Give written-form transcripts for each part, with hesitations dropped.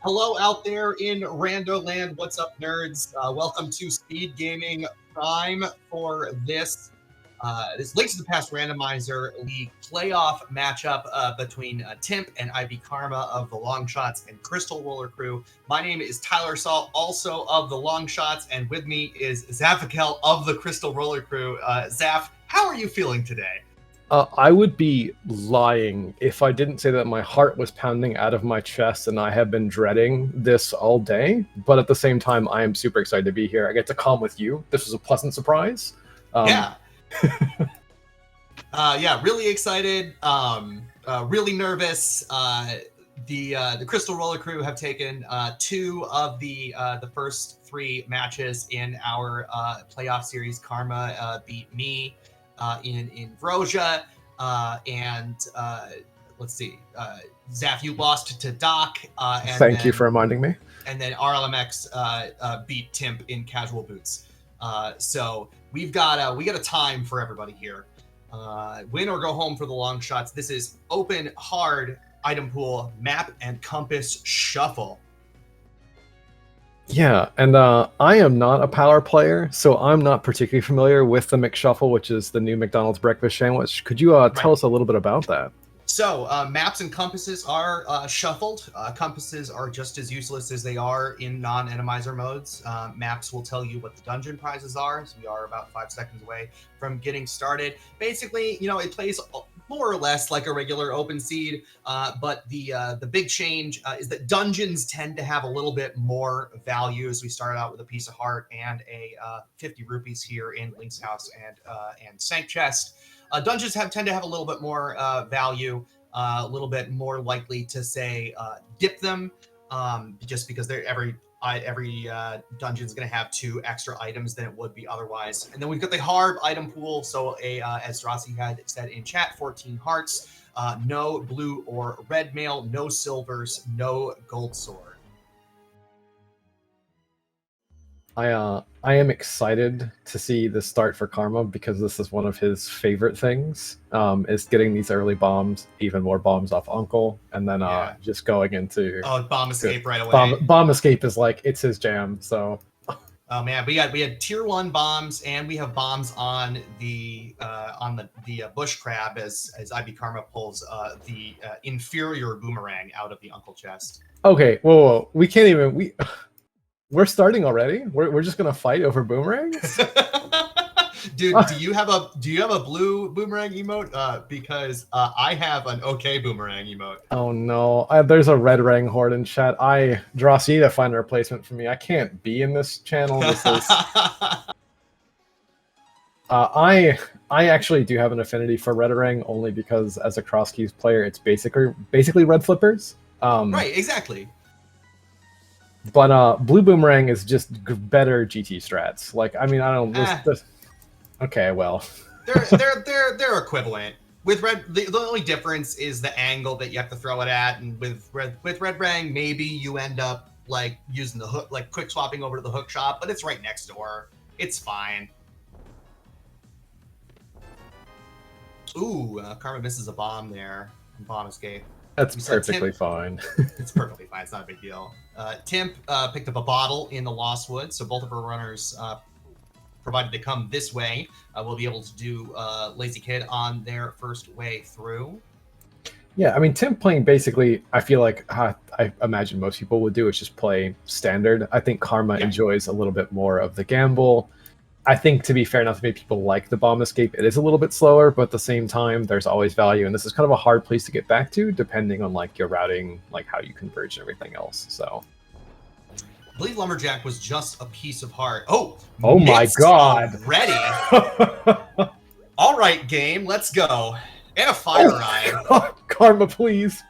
Hello out there in Rando Land. What's up, nerds? Welcome to Speed Gaming Prime for this Link to the Past Randomizer League playoff matchup between Timp and IB Karma of the Longshots and Crystal Roller Crew. My name is Tyler Saul, also of the Longshots, and with me is Zafakel of the Crystal Roller Crew. Zaf, how are you feeling today? I would be lying if I didn't say that my heart was pounding out of my chest and I have been dreading this all day. But at the same time, I am super excited to be here. I get to come with you. This was a pleasant surprise. Yeah, really excited. Really nervous. The Crystal Roller Crew have taken two of the first three matches in our playoff series. Karma beat me in Vroja, and let's see, Zaf, you lost to Doc. Thank you for reminding me. And then RLMX beat Timp in casual boots. So we got a time for everybody here. Win or go home for the long shots. This is open, hard, item pool, map, and compass shuffle. Yeah, and I am not a power player, so I'm not particularly familiar with the McShuffle, which is the new McDonald's breakfast sandwich. Could you tell us a little bit about that? So maps and compasses are shuffled. Compasses are just as useless as they are in non-enemizer modes. Maps will tell you what the dungeon prizes are, so we are about 5 seconds away from getting started. Basically, it plays more or less like a regular open seed, but the big change is that dungeons tend to have a little bit more value, as we start out with a piece of heart and a 50 rupees here in Link's house and Sank chest. Dungeons tend to have a little bit more value, a little bit more likely to say dip them, just because every dungeon is going to have 2 extra items than it would be otherwise. And then we've got the hard item pool. So as Drossi had said in chat, 14 hearts, no blue or red mail, no silvers, no gold sword. I am excited to see the start for Karma because this is one of his favorite things, is getting these early bombs, even more bombs off Uncle, and then just going into bomb escape right away. Bomb escape is like, it's his jam. So oh man, we had tier 1 bombs, and we have bombs on the bush crab as IB Karma pulls the inferior boomerang out of the Uncle chest. Okay, whoa. We can't even We're starting already? We're just gonna fight over boomerangs? Dude, do you have a blue boomerang emote? Because I have an okay boomerang emote. Oh no, there's a red rang horde in chat. Dross, you need to find a replacement for me. I can't be in this channel. This is I actually do have an affinity for red rang only because as a cross keys player, it's basically red flippers. Right, exactly. But blue boomerang is just better GT strats. Like, I mean, I don't. Okay, well, they're equivalent. With red, the only difference is the angle that you have to throw it at, and with red rang, maybe you end up like using the hook, like quick swapping over to the hook shot, but it's right next door. It's fine. Ooh, Karma misses a bomb there. Bomb escape. That's perfectly fine. It's perfectly fine. It's not a big deal. Timp picked up a bottle in the Lost Woods, so both of our runners, provided they come this way, will be able to do Lazy Kid on their first way through. Yeah, I mean, Timp playing basically, I feel like I imagine most people would do is just play standard. I think Karma enjoys a little bit more of the gamble. I think, to be fair, not to make people like the bomb escape, it is a little bit slower, but at the same time, there's always value, and this is kind of a hard place to get back to, depending on like your routing, like how you converge and everything else. So, I believe Lumberjack was just a piece of heart. Oh my God! Ready? All right, game, let's go. And a fire ride. Karma, please.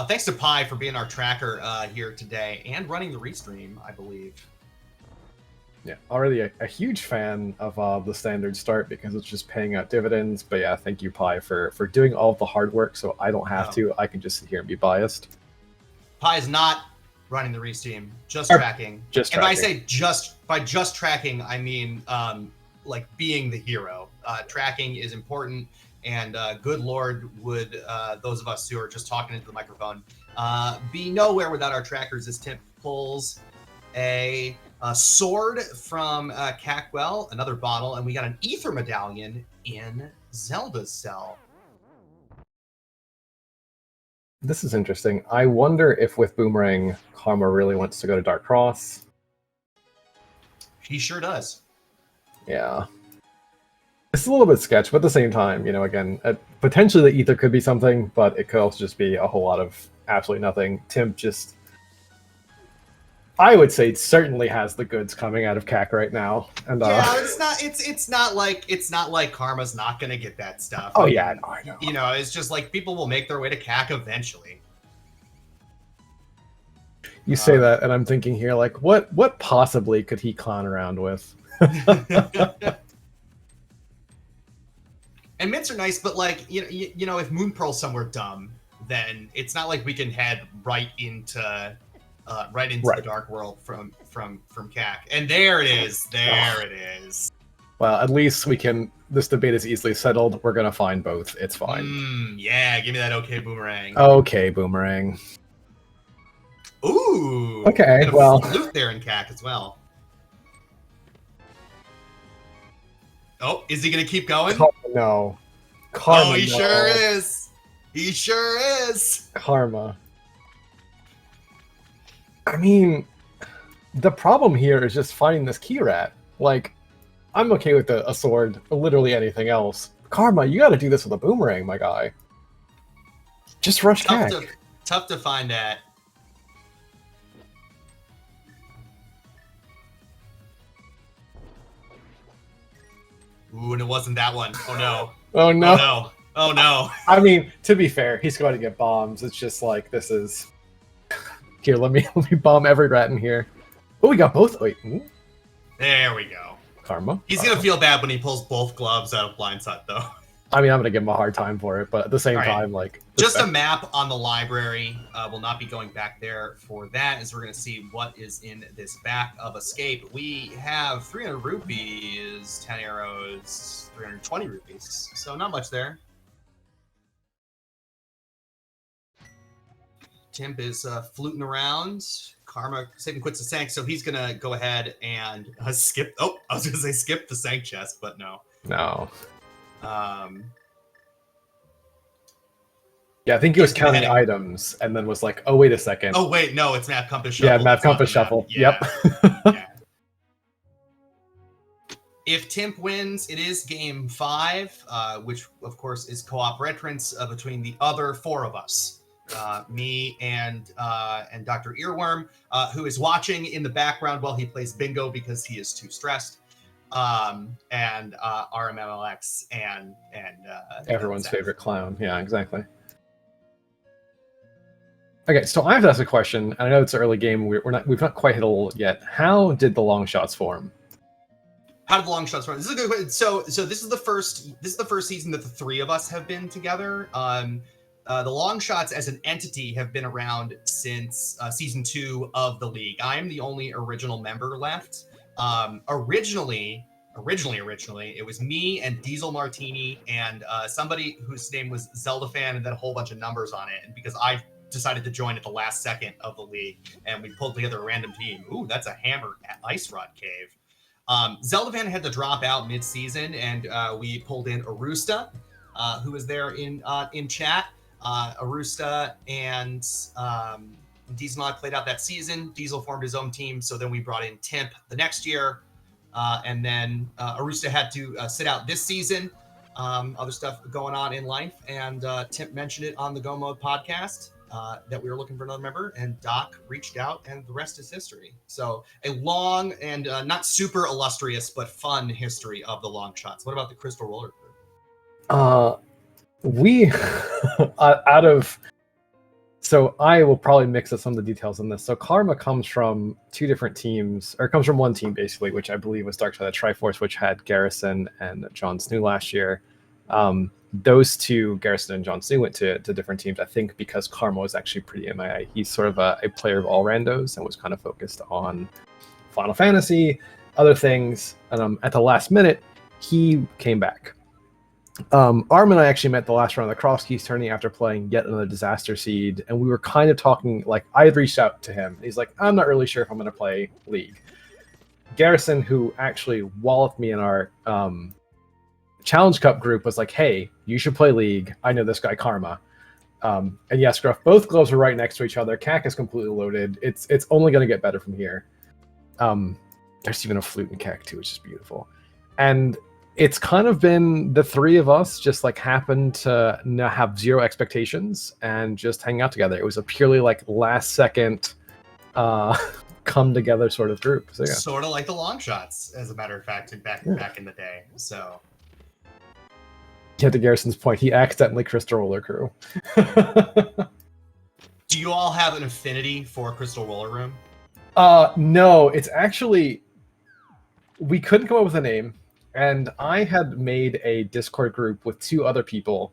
Thanks to Pi for being our tracker here today and running the restream, I believe. Yeah, already a huge fan of the standard start because it's just paying out dividends. But yeah, thank you, Pi, for doing all of the hard work so I don't have to. I can just sit here and be biased. Pi is not running the restream, just tracking. Just and tracking. I say by just tracking, I mean like being the hero. Tracking is important. And good Lord, would those of us who are just talking into the microphone be nowhere without our trackers as Timp pulls a sword from Cackwell, another bottle, and we got an ether medallion in Zelda's cell. This is interesting. I wonder if with Boomerang, Karma really wants to go to Dark Cross. He sure does. Yeah. It's a little bit sketch, but at the same time, you know, again, potentially the ether could be something, but it could also just be a whole lot of absolutely nothing. Tim just, I would say, certainly has the goods coming out of CAC right now. And yeah, it's not like Karma's not gonna get that stuff. Oh yeah, I know. You know, it's just like people will make their way to CAC eventually. You say that, and I'm thinking here, like, what possibly could he clown around with? And mitts are nice, but like you know, if Moon Pearl's somewhere dumb, then it's not like we can head right into the dark world from CAC. And there it is. There it is. Well, at least we can. This debate is easily settled. We're gonna find both. It's fine. Yeah, give me that okay boomerang. Okay, Boomerang. Ooh. Okay, well, loot there in CAC as well. Oh, is he gonna keep going? No. Karma. Oh, he sure is. He sure is. Karma. I mean, the problem here is just finding this key rat. Like, I'm okay with a sword, or literally anything else. Karma, you got to do this with a boomerang, my guy. Just rush CAC. Tough to find that. Ooh, and it wasn't that one. Oh no. Oh no. Oh no. Oh no. I mean, to be fair, he's going to get bombs. It's just like, this is... Here, let me bomb every rat in here. Oh, we got both. Wait. Ooh. There we go. Karma. He's going to feel bad when he pulls both gloves out of blindside, though. I mean, I'm going to give him a hard time for it, but at the same time, like... Just a map on the library. We'll not be going back there for that, as we're going to see what is in this back of Escape. We have 300 rupees, 10 arrows, 320 rupees. So not much there. Timp is fluting around. Karma saving quits the Sank, so he's going to go ahead and skip... Oh, I was going to say skip the Sank chest, but no. No. Yeah, I think he was counting items and then was like, oh, wait a second. Oh, wait, no, it's Map Compass Shuffle. Yeah, Map Compass Shuffle. Yeah. Yep. Yeah. If Timp wins, it is game 5, which, of course, is co-op entrance between the other 4 of us. Me and Dr. Earworm, who is watching in the background while he plays bingo because he is too stressed. And RMMLX and everyone's favorite clown. Yeah, exactly. Okay, so I have to ask a question. I know it's an early game. We've not quite hit a little yet. How did the Longshots form? How did the Longshots form? This is a good question. So this is the first season that the 3 of us have been together. The Longshots as an entity have been around since season 2 of the league. I am the only original member left. Originally, it was me and Diesel Martini and somebody whose name was Zelda Fan and then a whole bunch of numbers on it. And because I decided to join at the last second of the league, and we pulled together a random team. Ooh, that's a hammer at Ice Rod Cave. Zelda Fan had to drop out mid-season, and we pulled in Arusta, who was there in chat. Arusta and Diesel and I played out that season. Diesel formed his own team, so then we brought in Timp the next year, and then Arusta had to sit out this season. Other stuff going on in life, and Timp mentioned it on the Go Mode podcast that we were looking for another member, and Doc reached out, and the rest is history. So a long and not super illustrious but fun history of the Longshots. What about the Crystal Roller Crew? We out of... So I will probably mix up some of the details on this. So Karma comes from 2 different teams, or comes from one team basically, which I believe was Darkside Triforce, which had Garrison and Jon Snow last year. Those 2, Garrison and Jon Snow, went to different teams, I think because Karma was actually pretty MIA. He's sort of a player of all randos and was kind of focused on Final Fantasy, other things. And at the last minute, he came back. Arm and I actually met the last round of the Cross Keys tourney after playing yet another Disaster Seed, and we were kind of talking, like, I had reached out to him. He's like, I'm not really sure if I'm going to play League. Garrison, who actually walloped me in our Challenge Cup group, was like, hey, you should play League. I know this guy, Karma. And yeah, Scruff, both gloves are right next to each other. CAC is completely loaded. It's only going to get better from here. There's even a flute in CAC too, which is beautiful. And it's kind of been the three of us just like happened to have zero expectations and just hang out together. It was a purely like last second come together sort of group. So yeah. Sort of like the Longshots, as a matter of fact, back in the day. So Yeah, to Garrison's point, he accidentally Crystal Roller Crew. Do you all have an affinity for Crystal Roller Room? No, it's actually, we couldn't come up with a name, and I had made a Discord group with two other people,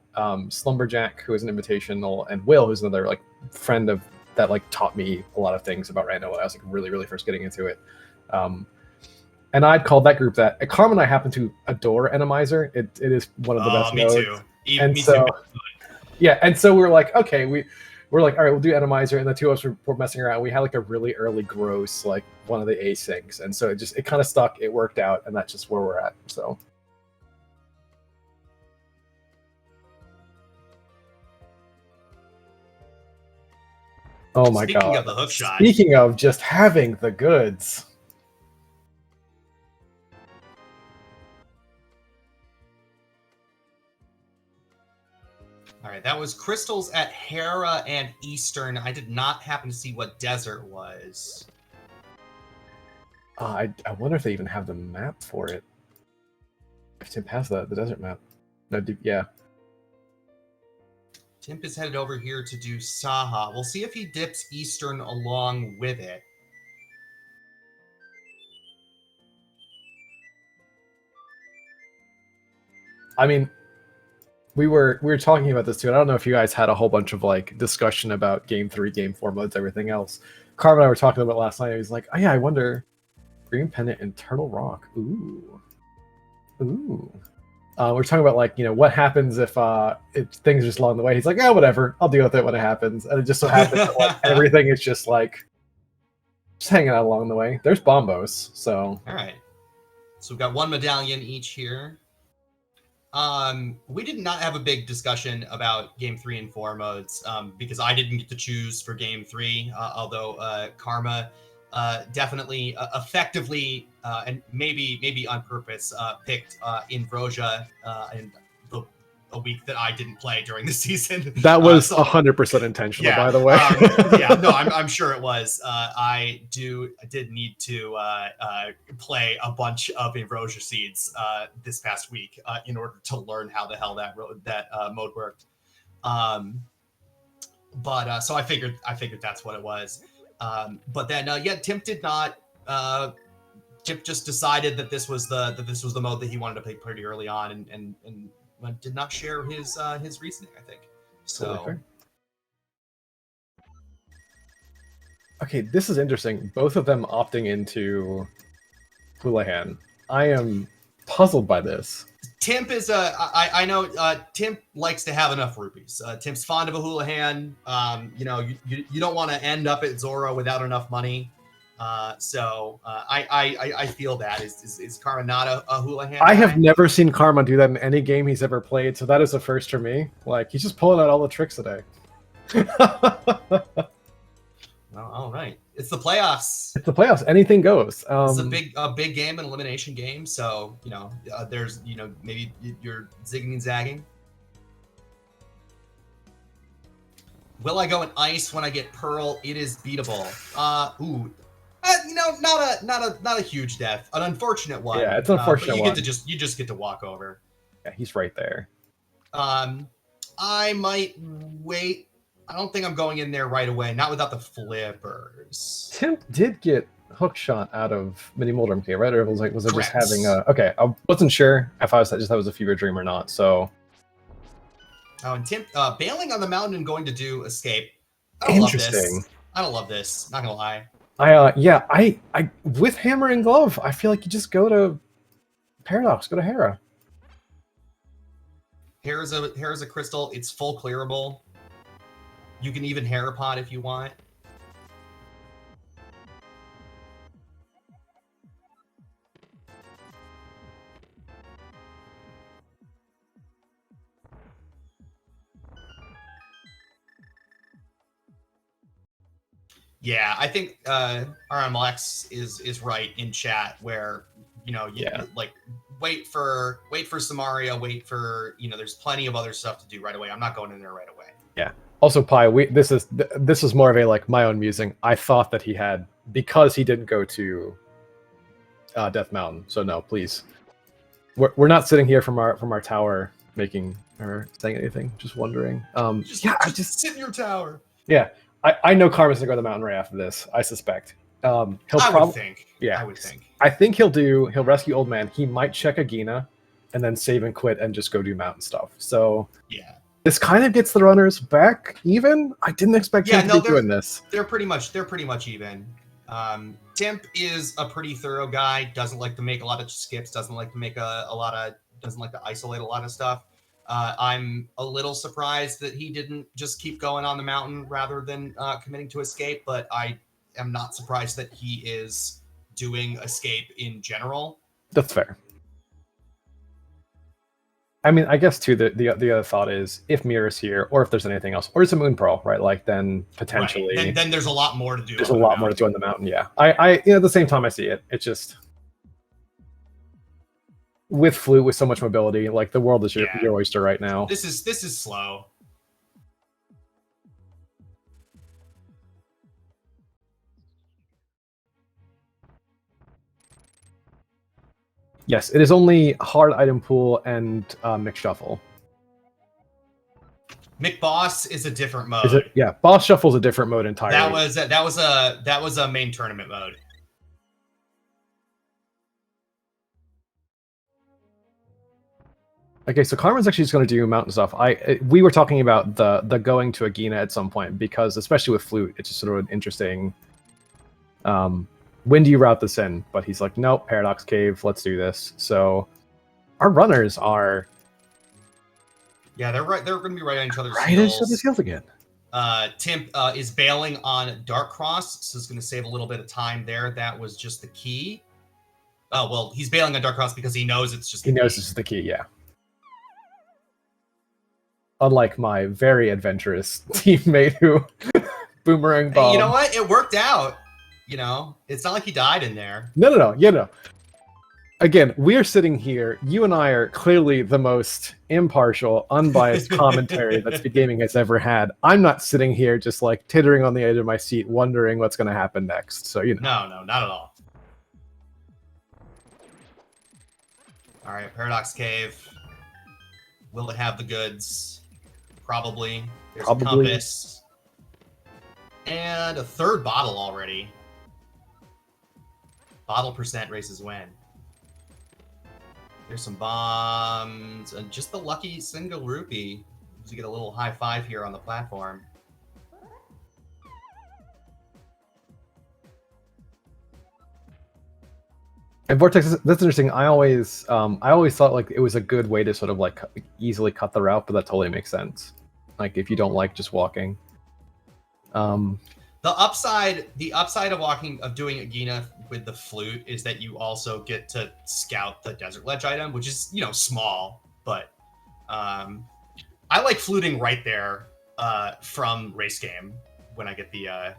Slumberjack, who is an invitational, and Will, who's another like friend of that like taught me a lot of things about random when I was like really first getting into it. And I'd called that group that. Carmen and I happen to adore Randomizer. It is one of the best modes. Too. And me so, too. Yeah, and so we're like, okay, we're like, all right, we'll do Randomizer, and the two of us were messing around. We had like a really early gross, like one of the asyncs, and so it kind of stuck. It worked out, and that's just where we're at. So. Oh my God. Speaking of the hook shot. Speaking of just having the goods. All right, that was Crystals at Hera and Eastern. I did not happen to see what desert was. I wonder if they even have the map for it. If Timp has the desert map. No, yeah. Timp is headed over here to do Saha. We'll see if he dips Eastern along with it. I mean, we were talking about this too. And I don't know if you guys had a whole bunch of like discussion about Game 3, Game 4 modes, everything else. Carmen and I were talking about it last night. He was like, oh yeah, I wonder. Green Pennant and Turtle Rock. Ooh. We're talking about like, what happens if things are just along the way. He's like, oh, whatever. I'll deal with it when it happens. And it just so happens that like everything is just like just hanging out along the way. There's Bombos, so. All right. So we've got one medallion each here. We did not have a big discussion about Game 3 and 4 modes because I didn't get to choose for Game 3, although Karma definitely effectively and maybe on purpose picked Invrosia in a week that I didn't play during the season. That was 100% intentional, by the way. No, I'm sure it was. I did need to play a bunch of Invrosia seeds this past week in order to learn how the hell that mode worked. But so I figured that's what it was. But then Timp did not. Timp just decided that this was the mode that he wanted to play pretty early on, and did not share his reasoning, I think. So. Okay, this is interesting. Both of them opting into Houlihan. I am puzzled by this. Timp is I know Timp likes to have enough rupees. Timp's fond of a Houlihan. You don't want to end up at Zora without enough money. So I feel that. Is Karma not a Houlihan? I have never seen Karma do that in any game he's ever played, so that is a first for me. Like, he's just pulling out all the tricks today. Well, all right. It's the playoffs. It's the playoffs. Anything goes. It's a big game, an elimination game. So there's maybe you're zigging and zagging. Will I go in ice when I get Pearl? It is beatable. Not a huge death. An unfortunate one. Yeah, it's an unfortunate one. You just get to walk over. Yeah, he's right there. I might wait. I don't think I'm going in there right away. Not without the flippers. Timp did get hook shot out of Mini Moldrum here, right? Or was it Correct. just having a? Okay, I wasn't sure if I was just that was a fever dream or not. So. Oh, and Timp bailing on the mountain and going to do escape. I don't love this. I don't love this. Not gonna lie. I with Hammer and Glove, I feel like you just go to Paradox, go to Hera. Hair is a crystal. It's full clearable. You can even hair pod if you want. Yeah, I think RMLX is right in chat where, you know, like wait for Samaria, wait for, you know, there's plenty of other stuff to do right away. I'm not going in there right away. Yeah. Also, Pi, this is more of a like my own musing. I thought that he had, because he didn't go to Death Mountain. So no, please. We're not sitting here from our tower making or saying anything. Just wondering. Just sit in your tower. Yeah. I know Karma's gonna go to the mountain right after this. I suspect. I would think. Yeah, I would think. I think he'll rescue Old Man. He might check Agina, and then save and quit and just go do mountain stuff. So yeah, this kind of gets the runners back even. I didn't expect him to be doing this. They're pretty much even. Timp is a pretty thorough guy. Doesn't like to make a lot of skips. Doesn't like to make doesn't like to isolate a lot of stuff. I'm a little surprised that he didn't just keep going on the mountain rather than committing to escape, but I am not surprised that he is doing escape in general. That's fair. I mean, I guess too, the other thought is if Mira's here, or if there's anything else, or it's a Moon Pearl, right? Like then potentially, right. Then there's a lot more to do. There's a lot more to do on the mountain. Yeah, I at the same time I see it. It's just with Flute with so much mobility, like the world is your oyster right now. This is slow. Yes, it is only hard item pool and mix shuffle. McBoss is a different mode. Yeah, boss shuffle is a different mode entirely. That was a main tournament mode. Okay, so Karma's actually just going to do mountain stuff. We were talking about the going to Agina at some point because, especially with Flute, it's just sort of an interesting. When do you route this in? But he's like, nope, Paradox Cave, let's do this. So our runners are. Yeah, they're right. They're going to be right on each other's heels. Right on each other's heels again. Timp is bailing on Dark Cross, so it's going to save a little bit of time there. That was just the key. Oh well, he's bailing on Dark Cross because he knows it's just. He knows this is the key. Yeah. Unlike my very adventurous teammate who boomerang bomb. Hey, you know what? It worked out. You know, it's not like he died in there. No. Yeah, no. Again, we are sitting here. You and I are clearly the most impartial, unbiased commentary that SpeedGaming has ever had. I'm not sitting here just like tittering on the edge of my seat, wondering what's going to happen next. So, you know. No, not at all. All right, Paradox Cave. Will it have the goods? Probably. There's a compass. And a third bottle already. Bottle percent races win. There's some bombs. And just the lucky single rupee. To get a little high five here on the platform. And Vortex, that's interesting. I always thought like it was a good way to sort of like easily cut the route, but that totally makes sense. Like if you don't like just walking. The upside of doing Agina with the Flute is that you also get to scout the Desert Ledge item, which is, you know, small, but I like fluting right there from race game when I get the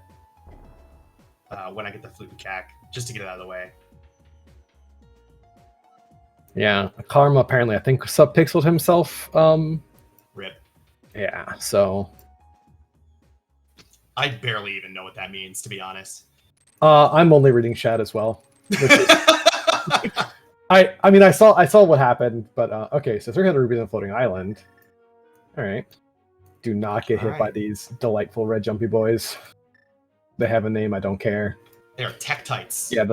Flute macaque, just to get it out of the way. Yeah, Karma apparently I think subpixeled himself. Rip. Yeah, so I barely even know what that means, to be honest. I'm only reading chat as well. I mean I saw what happened, but okay, so 300 rupees on a floating island. All right. Do not get hit by these delightful red jumpy boys. They have a name, I don't care. They are Tektites. Yeah,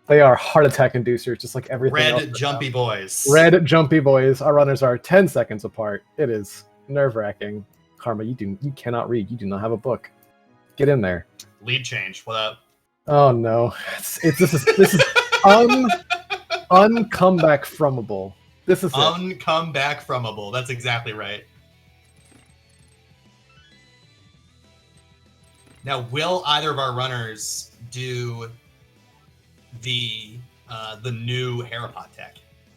they are heart attack inducers, just like everything else. Red jumpy boys. Red jumpy boys. Our runners are 10 seconds apart. It is nerve-wracking. Karma, you cannot read. You do not have a book. Get in there. Lead change. What up? Oh no. This is uncomeback fromable. This is it. Uncomeback back fromable. That's exactly right. Now, will either of our runners do the new Harapot tech?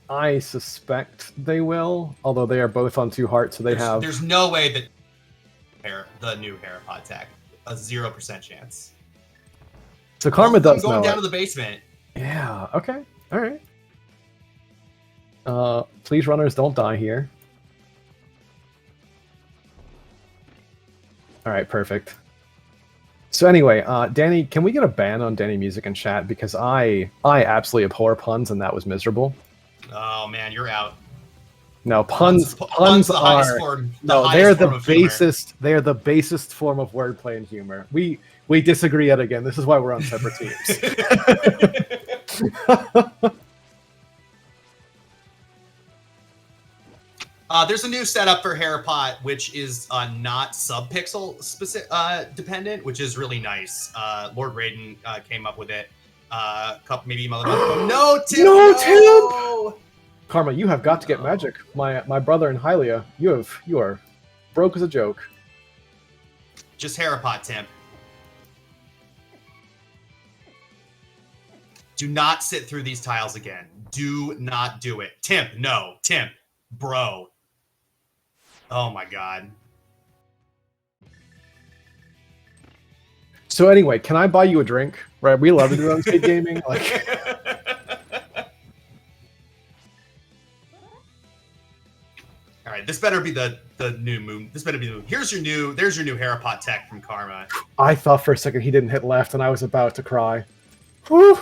I suspect they will, although they are both on 2 hearts, so There's no way that the new Harapot tech, a 0% chance. So Karma does going know down it. to the basement. Yeah. Okay. All right. Please, runners, don't die here. All right. Perfect. So anyway, Danny, can we get a ban on Danny Music in chat, because I absolutely abhor puns and that was miserable. Oh man, you're out. No, puns the are highest form, they're the of humor. basest. They are the basest form of wordplay and humor. We disagree yet again. This is why we're on separate teams. There's a new setup for Harapot, which is not sub-pixel dependent, which is really nice. Lord Raiden came up with it a couple, maybe a month ago. No, Tim! No, Tim! Karma, you have got to get magic. My brother and Hylia, you are broke as a joke. Just Harapot, Tim. Do not sit through these tiles again. Do not do it. Timp, no. Timp, bro. Oh my god. So anyway, can I buy you a drink? Right, we love to do it on SpeedGaming. Like, all right, this better be the new moon. This better be the moon. There's your new Harapot tech from Karma. I thought for a second he didn't hit left, and I was about to cry. Whew.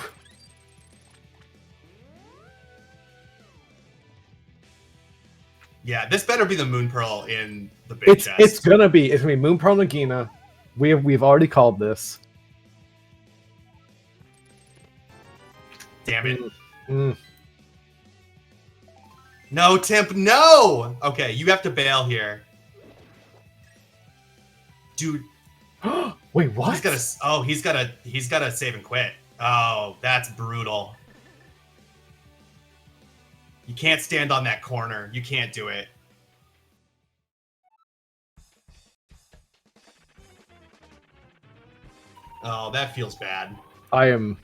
Yeah, this better be the Moon Pearl in the big chest. It's gonna be Moon Pearl Nagina. We've already called this. Damn it. No, Timp, no! Okay, you have to bail here. Dude. Wait, what? He's gotta save and quit. Oh, that's brutal. You can't stand on that corner. You can't do it. Oh, that feels bad. I am...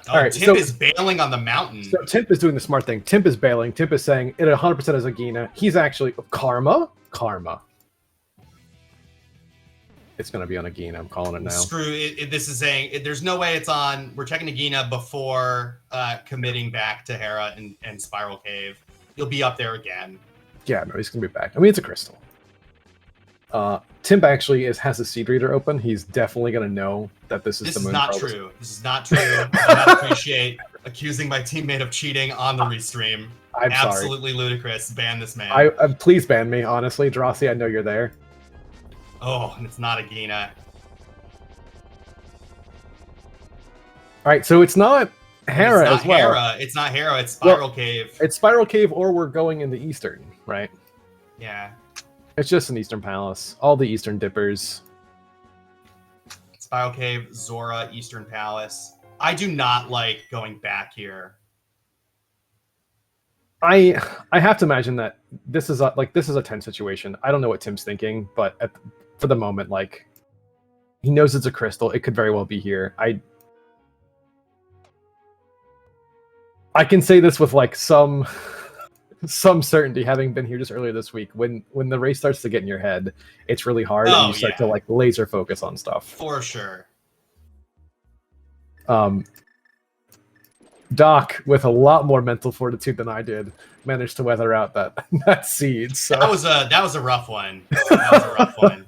All right, Timp is bailing on the mountain. So Timp is doing the smart thing. Timp is bailing. Timp is saying it 100% is Agina. He's actually... Karma? It's going to be on Agina. I'm calling it now. Screw it. This is saying there's no way it's on. We're checking Agina before committing back to Hera and Spiral Cave. He'll be up there again. Yeah, no, he's going to be back. I mean, it's a crystal. Timp actually has a seed reader open. He's definitely going to know that this is the Moon Pearl. This is not true. I do not appreciate accusing my teammate of cheating on the restream. I'm absolutely sorry. Ludicrous. Ban this man. Please ban me, honestly. Drossi, I know you're there. Oh, and it's not Agina. Alright, so it's not Hera as well. It's not Hera, it's Spiral Cave. It's Spiral Cave, or we're going in the Eastern, right? Yeah. It's just an Eastern Palace. All the Eastern Dippers. Spiral Cave, Zora, Eastern Palace. I do not like going back here. I have to imagine that this is a tense situation. I don't know what Tim's thinking, but for the moment, like, he knows it's a crystal. It could very well be here. I can say this with like some certainty, having been here just earlier this week. When the race starts to get in your head, it's really hard, and you start to like laser focus on stuff. For sure. Doc, with a lot more mental fortitude than I did, managed to weather out that seed. So that was a rough one. That was a rough one.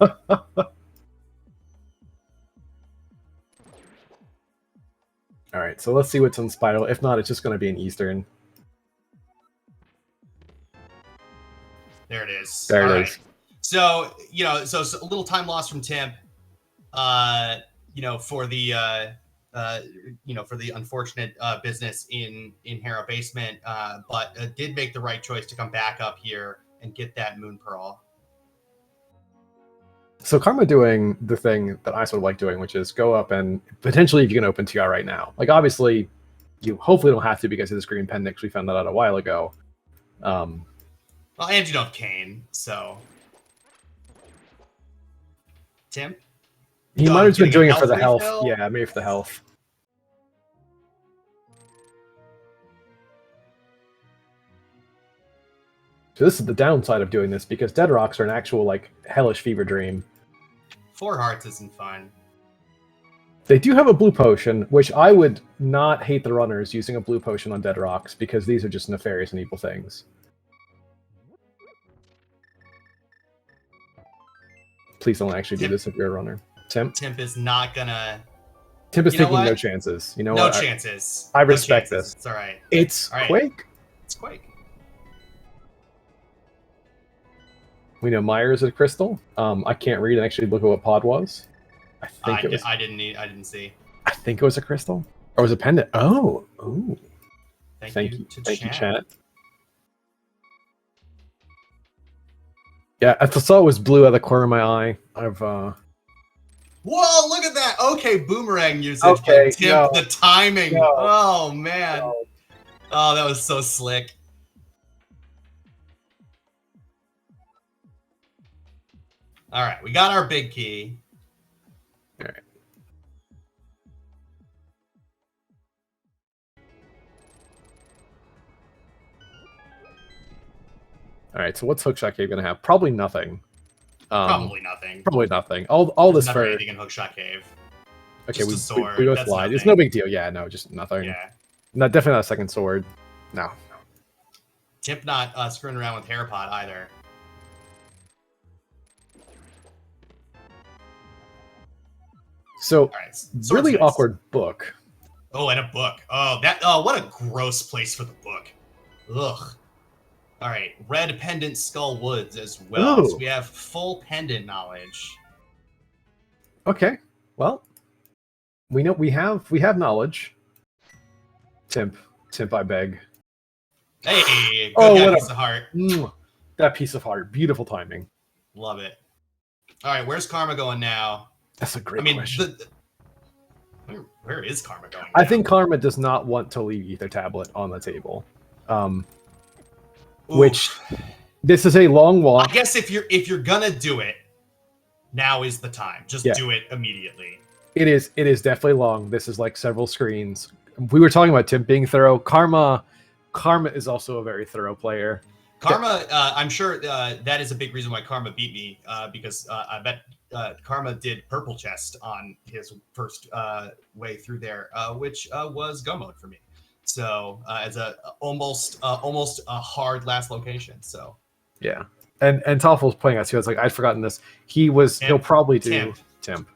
All right, so let's see what's on Spiral. If not, it's just going to be an Eastern. There it is. There it is. So so a little time loss from Timp. For the for the unfortunate business in Hera Basement, but did make the right choice to come back up here and get that Moon Pearl. So Karma doing the thing that I sort of like doing, which is go up and potentially if you can open TR right now. Like, obviously, you hopefully don't have to because of this green pendix. We found that out a while ago. Well, and you don't have Kane, so Tim. He might have been doing it for the health. Refill? Yeah, maybe for the health. So this is the downside of doing this, because dead rocks are an actual, like, hellish fever dream. 4 hearts isn't fun. They do have a blue potion, which I would not hate the runners using a blue potion on dead rocks, because these are just nefarious and evil things. Please don't actually do this if you're a runner. Timp is not gonna... Timp is taking no chances. You know no what? Chances. I respect no chances. this. It's alright. It's all right. Quake. It's Quake. We know Meyer is a crystal. I can't read and actually look at what pod was. I think it was. I didn't see. I think it was a crystal, or was it a pendant? Oh, ooh. Thank you, chat. Yeah, I saw it was blue out of the corner of my eye. Whoa! Look at that. Okay, boomerang usage. Okay, Timp, the timing. No. Oh man. No. Oh, that was so slick. All right, we got our big key. All right. All right. So what's Hookshot Cave gonna have? Probably nothing. Probably nothing. Probably nothing. All this for anything in Hookshot Cave. Okay, just we both That's lied. nothing. It's no big deal. Yeah, no, just nothing. Yeah. No, definitely not a second sword. No. Timp not screwing around with Hairpot either. So, right, really nice. awkward book. Oh, and a book. Oh, that. Oh, what a gross place for the book. Ugh. All right, red pendant Skull Woods as well. Ooh. So we have full pendant knowledge. Okay. Well, we know we have knowledge. Timp, I beg. Hey, good what piece of heart. That piece of heart. Beautiful timing. Love it. All right, where's Karma going now? That's a great question. Where is Karma going now? I think Karma does not want to leave Ether Tablet on the table. Which this is a long walk. I guess if you're gonna do it, now is the time. Just do it immediately. It is definitely long. This is like several screens. We were talking about Tim being thorough. Karma is also a very thorough player. Karma, I'm sure that is a big reason why Karma beat me, because I bet Karma did purple chest on his first way through there, which was go mode for me. So as a almost a hard last location. So yeah, and Toffel's playing us. He was like, I'd forgotten this. He'll probably do Timp.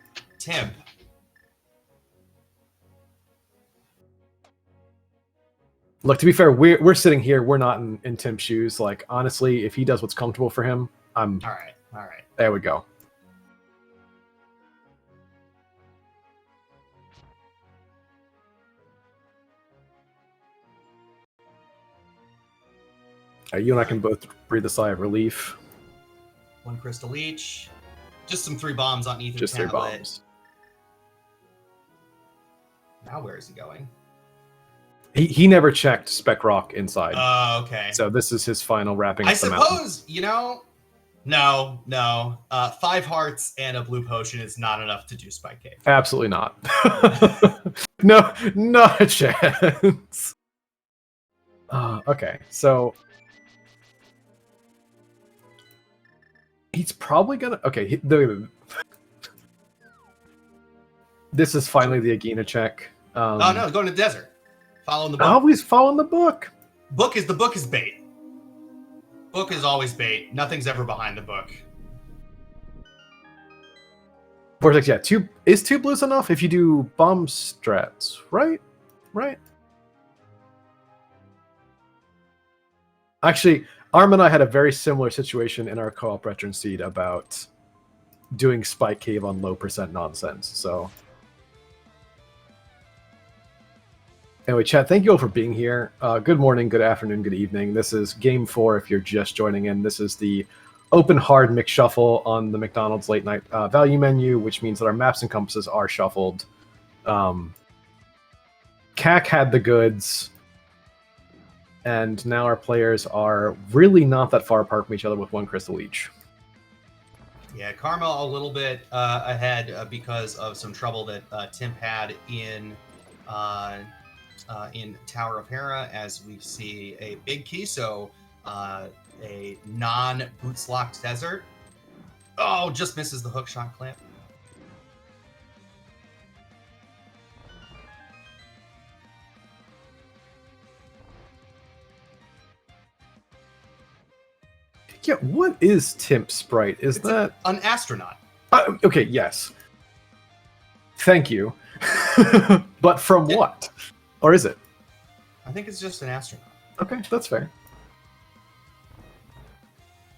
Look, to be fair, we're sitting here. We're not in Tim's shoes. Like, honestly, if he does what's comfortable for him, I'm all right. There we go. You and I can both breathe a sigh of relief. 1 crystal each. Just some 3 bombs on Ether Just 3 Tablet. bombs. Now where is he going? He never checked Spec Rock inside. Oh, okay. So this is his final wrapping up I the mountain. suppose, no. 5 hearts and a blue potion is not enough to do Spike Cave. Absolutely not. No, not a chance. Okay, so he's probably gonna. Okay, this is finally the Agena check. Oh no, going to the desert. Following the book. Always following the book. The book is bait. Book is always bait. Nothing's ever behind the book. Vortex, yeah. 2 blues enough if you do bomb strats, right? Actually, Arm and I had a very similar situation in our co-op Veteran Seed about doing Spike Cave on low % nonsense. So anyway, chat, thank you all for being here. Good morning, good afternoon, good evening. This is Game 4 if you're just joining in. This is the open hard mix shuffle on the McDonald's late night value menu, which means that our maps and compasses are shuffled. CAC had the goods, and now our players are really not that far apart from each other with one crystal each. Yeah, Karma a little bit ahead because of some trouble that Timp had in Tower of Hera, as we see a big key, so a non-boots locked desert. Oh, just misses the hook shot clamp. Yeah, what is Timp's sprite? Is It's that an astronaut? Okay? Yes. Thank you. But from what? Or is it? I think it's just an astronaut. Okay, that's fair.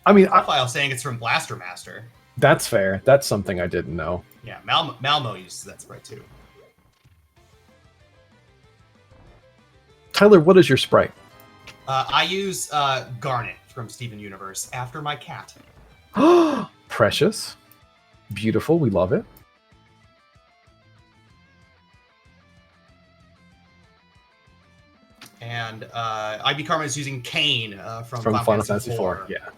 I mean, Profile saying it's from Blaster Master. That's fair. That's something I didn't know. Yeah, Malmo uses that sprite too. Tyler, what is your sprite? I use Garnet from Steven Universe after my cat. Precious. Beautiful. We love it. And IB Karma is using Kane from Final Fantasy IV. Yeah.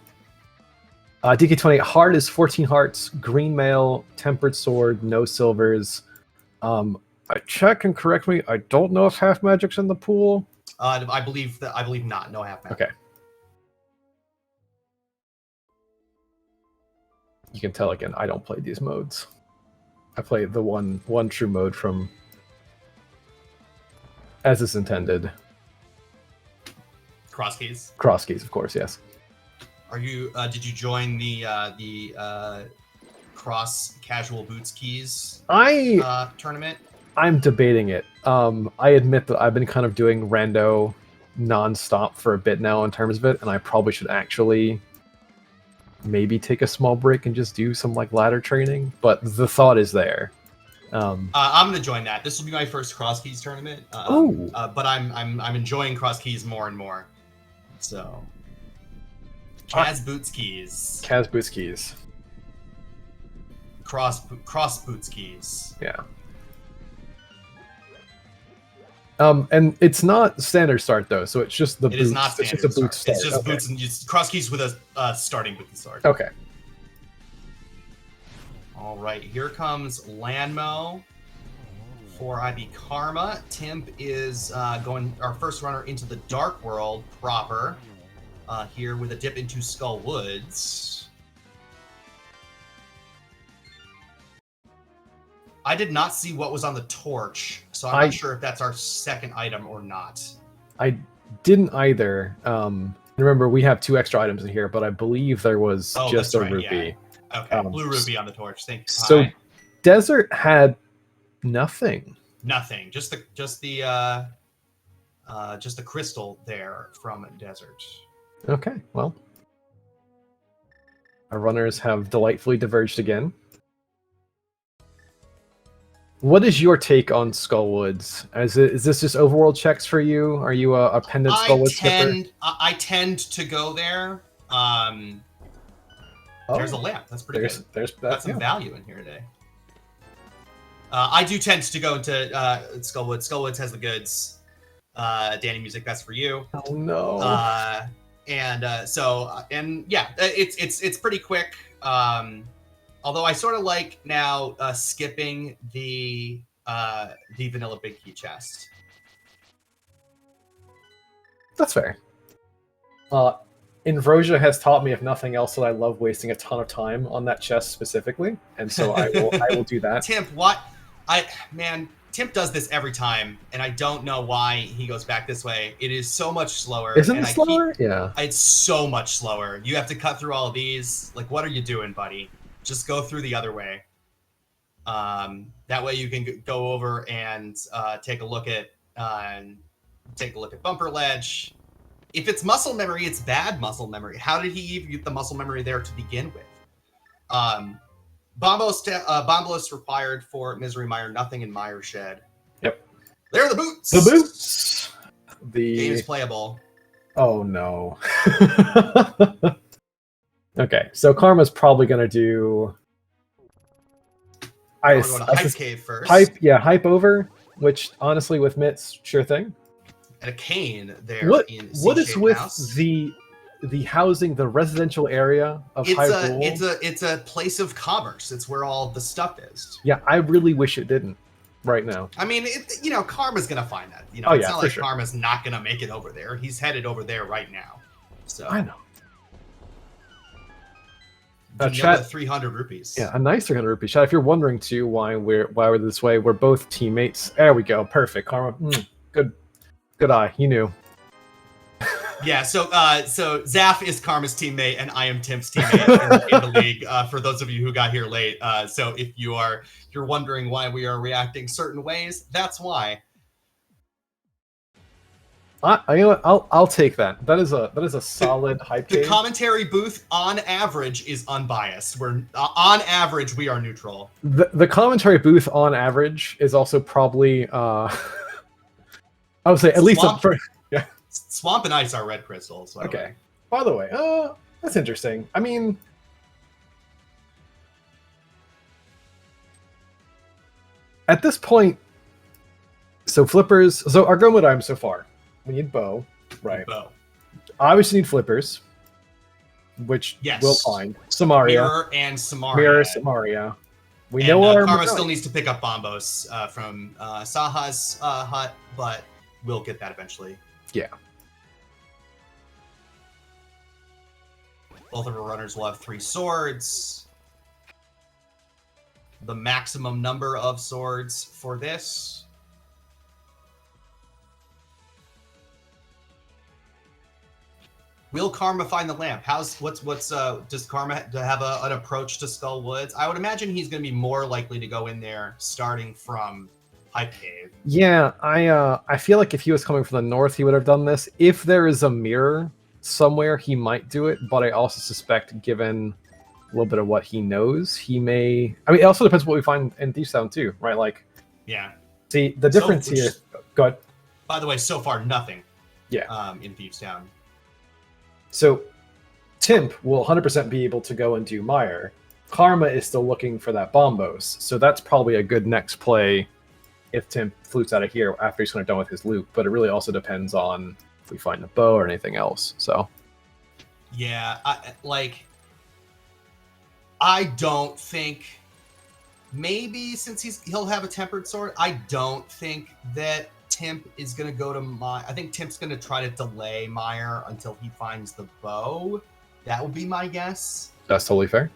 DK28 heart is 14 hearts, green mail, tempered sword, no silvers. I check and correct me. I don't know if half magic's in the pool. I believe not. No half magic. Okay. You can tell again. I don't play these modes. I play the one true mode from as is intended. Cross keys. Cross keys, of course. Yes. Are you? Did you join the cross casual boots keys tournament? I'm debating it. I admit that I've been kind of doing rando nonstop for a bit now in terms of it, and I probably should actually maybe take a small break and just do some like ladder training. But the thought is there. I'm gonna join that. This will be my first cross keys tournament. But I'm enjoying cross keys more and more. So. Kaz boots keys. Kaz boots keys. Cross boots keys. Yeah. And it's not standard start though, so it's just the boots. It is not standard. It's just a boot start. It's just boots and just cross keys with a starting boot start. Okay. All right, here comes Lanmo for IB Karma. Timp is going our first runner into the Dark World proper. Here with a dip into Skull Woods. I did not see what was on the torch, so I'm not sure if that's our second item or not. I didn't either. Remember, we have 2 extra items in here, but I believe there was just a rupee. Yeah. Okay, blue rupee on the torch. Thank you. So, Desert had nothing. Nothing. Just the crystal there from Desert. Okay, well. Our runners have delightfully diverged again. What is your take on Skullwoods? Is this just overworld checks for you? Are you a pendant Skullwood skipper? I tend to go there. There's a lamp. That's pretty good. There's some value in here today. I do tend to go into Skullwoods. Skullwoods has the goods. Danny Music, that's for you. Oh no. It's pretty quick. Although I sort of like now skipping the vanilla big key chest. That's fair. Invrosia has taught me, if nothing else, that I love wasting a ton of time on that chest specifically, and so I will do that. Timp, Timp does this every time, and I don't know why he goes back this way. It is so much slower. Isn't it slower? Yeah. It's so much slower. You have to cut through all of these. Like, what are you doing, buddy? Just go through the other way. That way you can go over and take a look at Bumper Ledge. If it's muscle memory, it's bad muscle memory. How did he even get the muscle memory there to begin with? Bombo's required for Misery Mire, nothing in Mire Shed. Yep. There are the boots. The boots. The game is playable. Oh no. Okay, so Karma's probably gonna do. Hype Cave first. Hype over. which honestly with mitts, sure thing. And a cane there What in what is C-shaped with house. the housing, the residential area of Hyrule? It's a place of commerce. It's where all the stuff is. Yeah, I really wish it didn't right now. I mean, Karma's gonna find that. Oh, It's yeah, not for like sure. Karma's not gonna make it over there. He's headed over there right now. So I know. Vanilla 300 rupees. Yeah, a nice 300 rupee shot. If you're wondering too why we're this way, we're both teammates. There we go. Perfect. Karma. Good eye. You knew. Yeah, so Zaf is Karma's teammate, and I am Tim's teammate in the league. For those of you who got here late, so if you're wondering why we are reacting certain ways, that's why. You know what? I'll take that. That is a solid hype. The commentary booth on average is unbiased. We're on average we are neutral. The commentary booth on average is also probably I would say at least yeah. Swamp and Ice are red crystals. Okay. By the way, that's interesting. I mean, at this point, so flippers. So our go mode items so far. We need bow, right? Bow. Obviously need flippers, which we'll find. Samaria. Mirror and Samaria. Mirror, Samaria. We know our Karma still needs to pick up Bombos from Saha's hut, but we'll get that eventually. Yeah. Both of our runners will have 3 swords. The maximum number of swords for this. Will Karma find the lamp? Does Karma have an approach to Skull Woods? I would imagine he's going to be more likely to go in there starting from Hype Cave. Yeah, I feel like if he was coming from the north, he would have done this. If there is a mirror somewhere, he might do it, but I also suspect, given a little bit of what he knows, he may. I mean, it also depends what we find in Thieves Town too, right? Like, yeah. See, the difference here. Go ahead. By the way, so far nothing. Yeah. In Thieves Town. So, Timp will 100% be able to go and do Mire. Karma is still looking for that Bombos, so that's probably a good next play if Timp flutes out of here after he's kind of done with his loop. But it really also depends on if we find a bow or anything else. So, yeah, I don't think. Maybe since he'll have a tempered sword, I don't think that Timp is going to go to I think Timp's going to try to delay Mire until he finds the bow. That would be my guess. That's totally fair.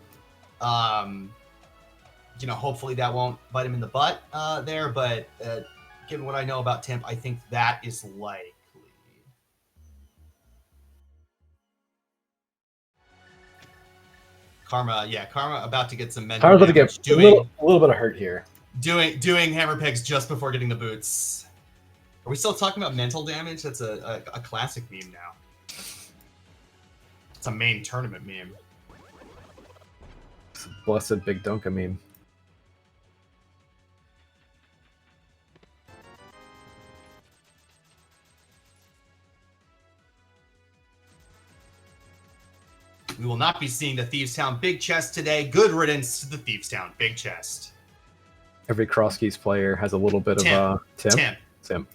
Hopefully that won't bite him in the butt there, but given what I know about Timp, I think that is likely. Karma about to get some mental Karma's about damage. to get a little bit of hurt here. Doing hammer pegs just before getting the boots. Are we still talking about mental damage? That's a classic meme now. It's a main tournament meme. It's a blessed Big Donka meme. We will not be seeing the Thieves Town Big Chest today. Good riddance to the Thieves Town Big Chest. Every cross keys player has a little bit of Timp. Thank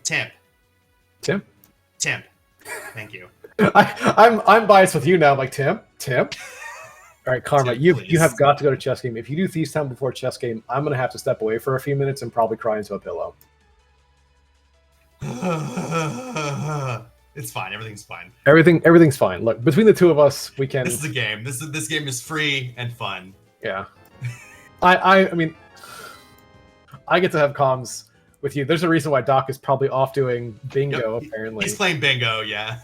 you. I'm biased with you now. I'm like Timp. All right, Karma, you have got to go to chess game. If you do Thieves Town before chess game, I'm gonna have to step away for a few minutes and probably cry into a pillow. It's fine. Everything's fine. Everything's fine. Look, between the two of us, we can. This is a game. This game is free and fun. Yeah. I mean, I get to have comms with you. There's a reason why Doc is probably off doing bingo. Yep. Apparently, he's playing bingo. Yeah.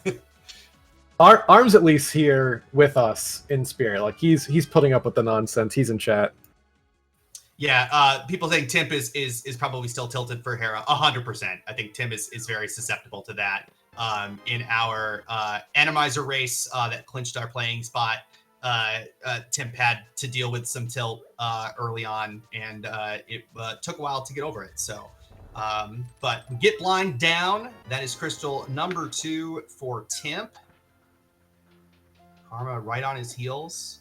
Arm's at least here with us in spirit. Like he's putting up with the nonsense. He's in chat. Yeah, people think Timp is probably still tilted for Hera. 100%. I think Tim is very susceptible to that. In our Randomizer race that clinched our playing spot, Timp had to deal with some tilt early on, and it took a while to get over it. So, but get blind down. That is crystal number 2 for Timp. Karma right on his heels.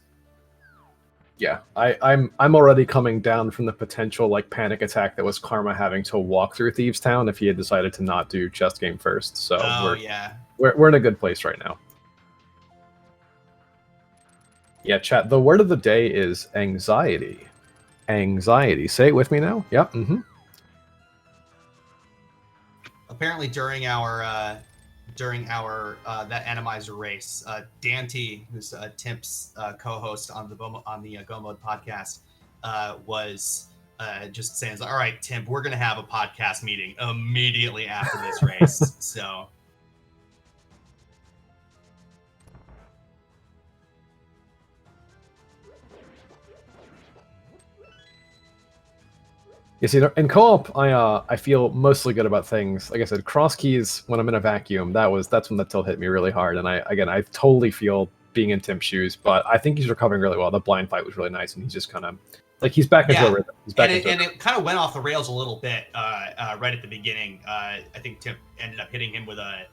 Yeah, I'm already coming down from the potential like panic attack that was Karma having to walk through Thieves Town if he had decided to not do chess game first. So we're in a good place right now. Yeah, chat. The word of the day is anxiety. Anxiety. Say it with me now. Yep. Mm-hmm. Apparently, during our that Randomizer race, Dante, who's Timp's co-host on the Go Mode podcast, was just saying, "All right, Timp, we're gonna have a podcast meeting immediately after this race." So. You see, in co-op, I feel mostly good about things. Like I said, cross keys when I'm in a vacuum. That's when the tilt hit me really hard, and I totally feel being in Tim's shoes. But I think he's recovering really well. The blind fight was really nice, and he's just kind of like he's back into a rhythm. And it kind of went off the rails a little bit right at the beginning. I think Tim ended up hitting him with a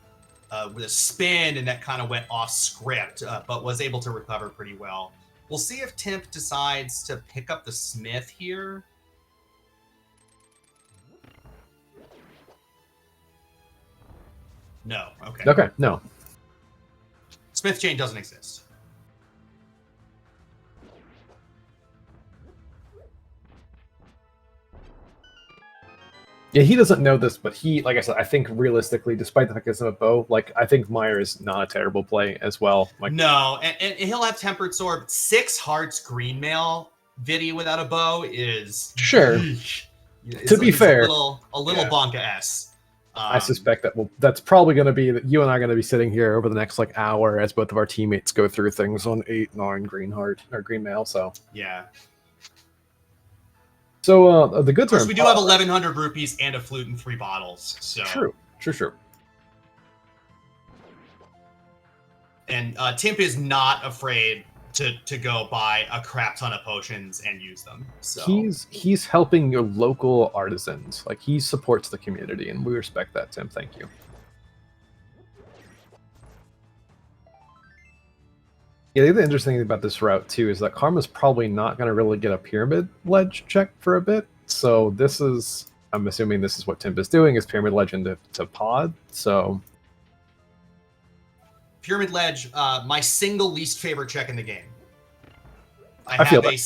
spin, and that kind of went off script, but was able to recover pretty well. We'll see if Timp decides to pick up the Smith here. No. Okay. Okay. No. Smith chain doesn't exist. Yeah, he doesn't know this, but he, like I said, I think realistically, despite the fact it's a bow, like I think Meyer is not a terrible play as well. Like, no, and he'll have Tempered Sword. 6 hearts green mail Vidi without a bow is sure. To be fair, a little bonka-s. I suspect that's probably going to be that you and I are going to be sitting here over the next like hour as both of our teammates go through things on 8, 9 green heart or green mail. So yeah. So the goods are. We do have 1,100 rupees and a flute and 3 bottles. So true. And Timp is not afraid to go buy a crap ton of potions and use them. So he's helping your local artisans. Like he supports the community, and we respect that, Tim. Thank you. Yeah, the interesting thing about this route too is that Karma's probably not going to really get a pyramid ledge check for a bit. So this is, I'm assuming this is what Timp is doing, is pyramid ledge into pod. So pyramid ledge, my single least favorite check in the game. I have a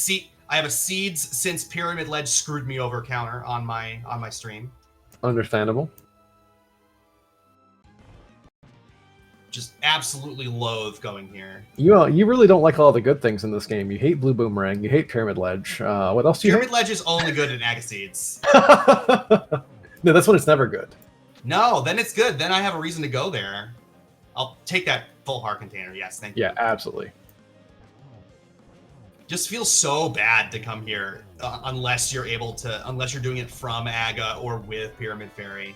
seeds since pyramid ledge screwed me over counter on my stream. Understandable. Just absolutely loathe going here. You really don't like all the good things in this game. You hate blue boomerang. You hate pyramid ledge. What else do you hate? Pyramid ledge is only good in Aga seeds. No, that's when it's never good. No, then it's good. Then I have a reason to go there. I'll take that full heart container. Yes, thank you. Yeah, absolutely. Just feels so bad to come here unless you're doing it from Aga or with Pyramid Fairy.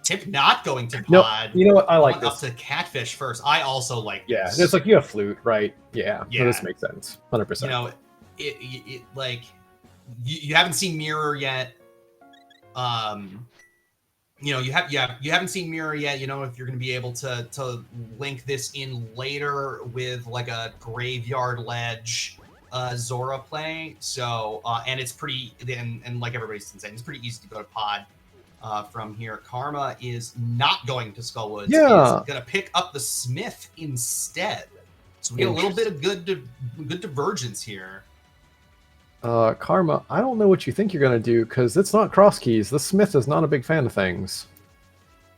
Timp not going to pod. No, you know what? I like this. Up to Catfish first. I also like this. Yeah, it's like you have flute, right? Yeah. So this makes sense. 100%. You know, it like you haven't seen Mirror yet. You know, you haven't seen Mirror yet. You know, if you're going to be able to link this in later with like a Graveyard Ledge Zora play. So and it's pretty, and like everybody's been saying, it's pretty easy to go to pod from here. Karma is not going to Skullwoods. Yeah, he's going to pick up the Smith instead. So we get a little bit of good divergence here. Karma, I don't know what you think you're going to do, because it's not cross keys. The Smith is not a big fan of things.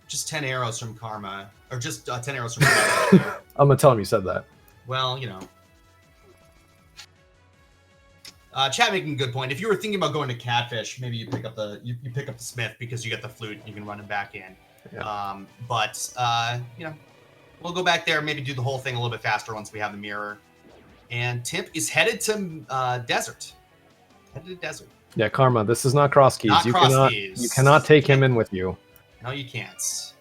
Just 10 arrows from Karma. Or just 10 arrows from Karma. I'm going to tell him you said that. Well, you know. Chat making a good point. If you were thinking about going to Catfish, maybe you pick up the Smith because you get the flute and you can run him back in. Yeah. You know, we'll go back there, maybe do the whole thing a little bit faster once we have the mirror. And Timp is headed to Desert. Yeah, Karma, this is not cross keys. You cannot take him in with you. No, you can't.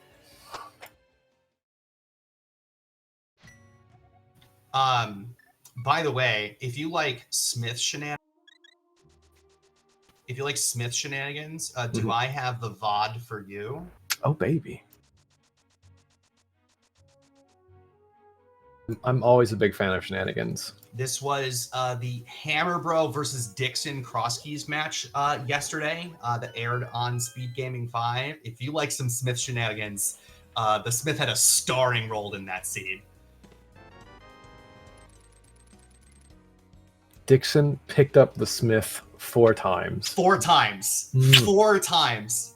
By the way, if you like Smith shenanigans, do I have the VOD for you? Oh, baby. I'm always a big fan of shenanigans. This was the Hammer Bro versus Dixon Cross Keys match yesterday that aired on SpeedGaming 5. If you like some Smith shenanigans, the Smith had a starring role in that scene. Dixon picked up the Smith 4 times. 4 times. 4 times.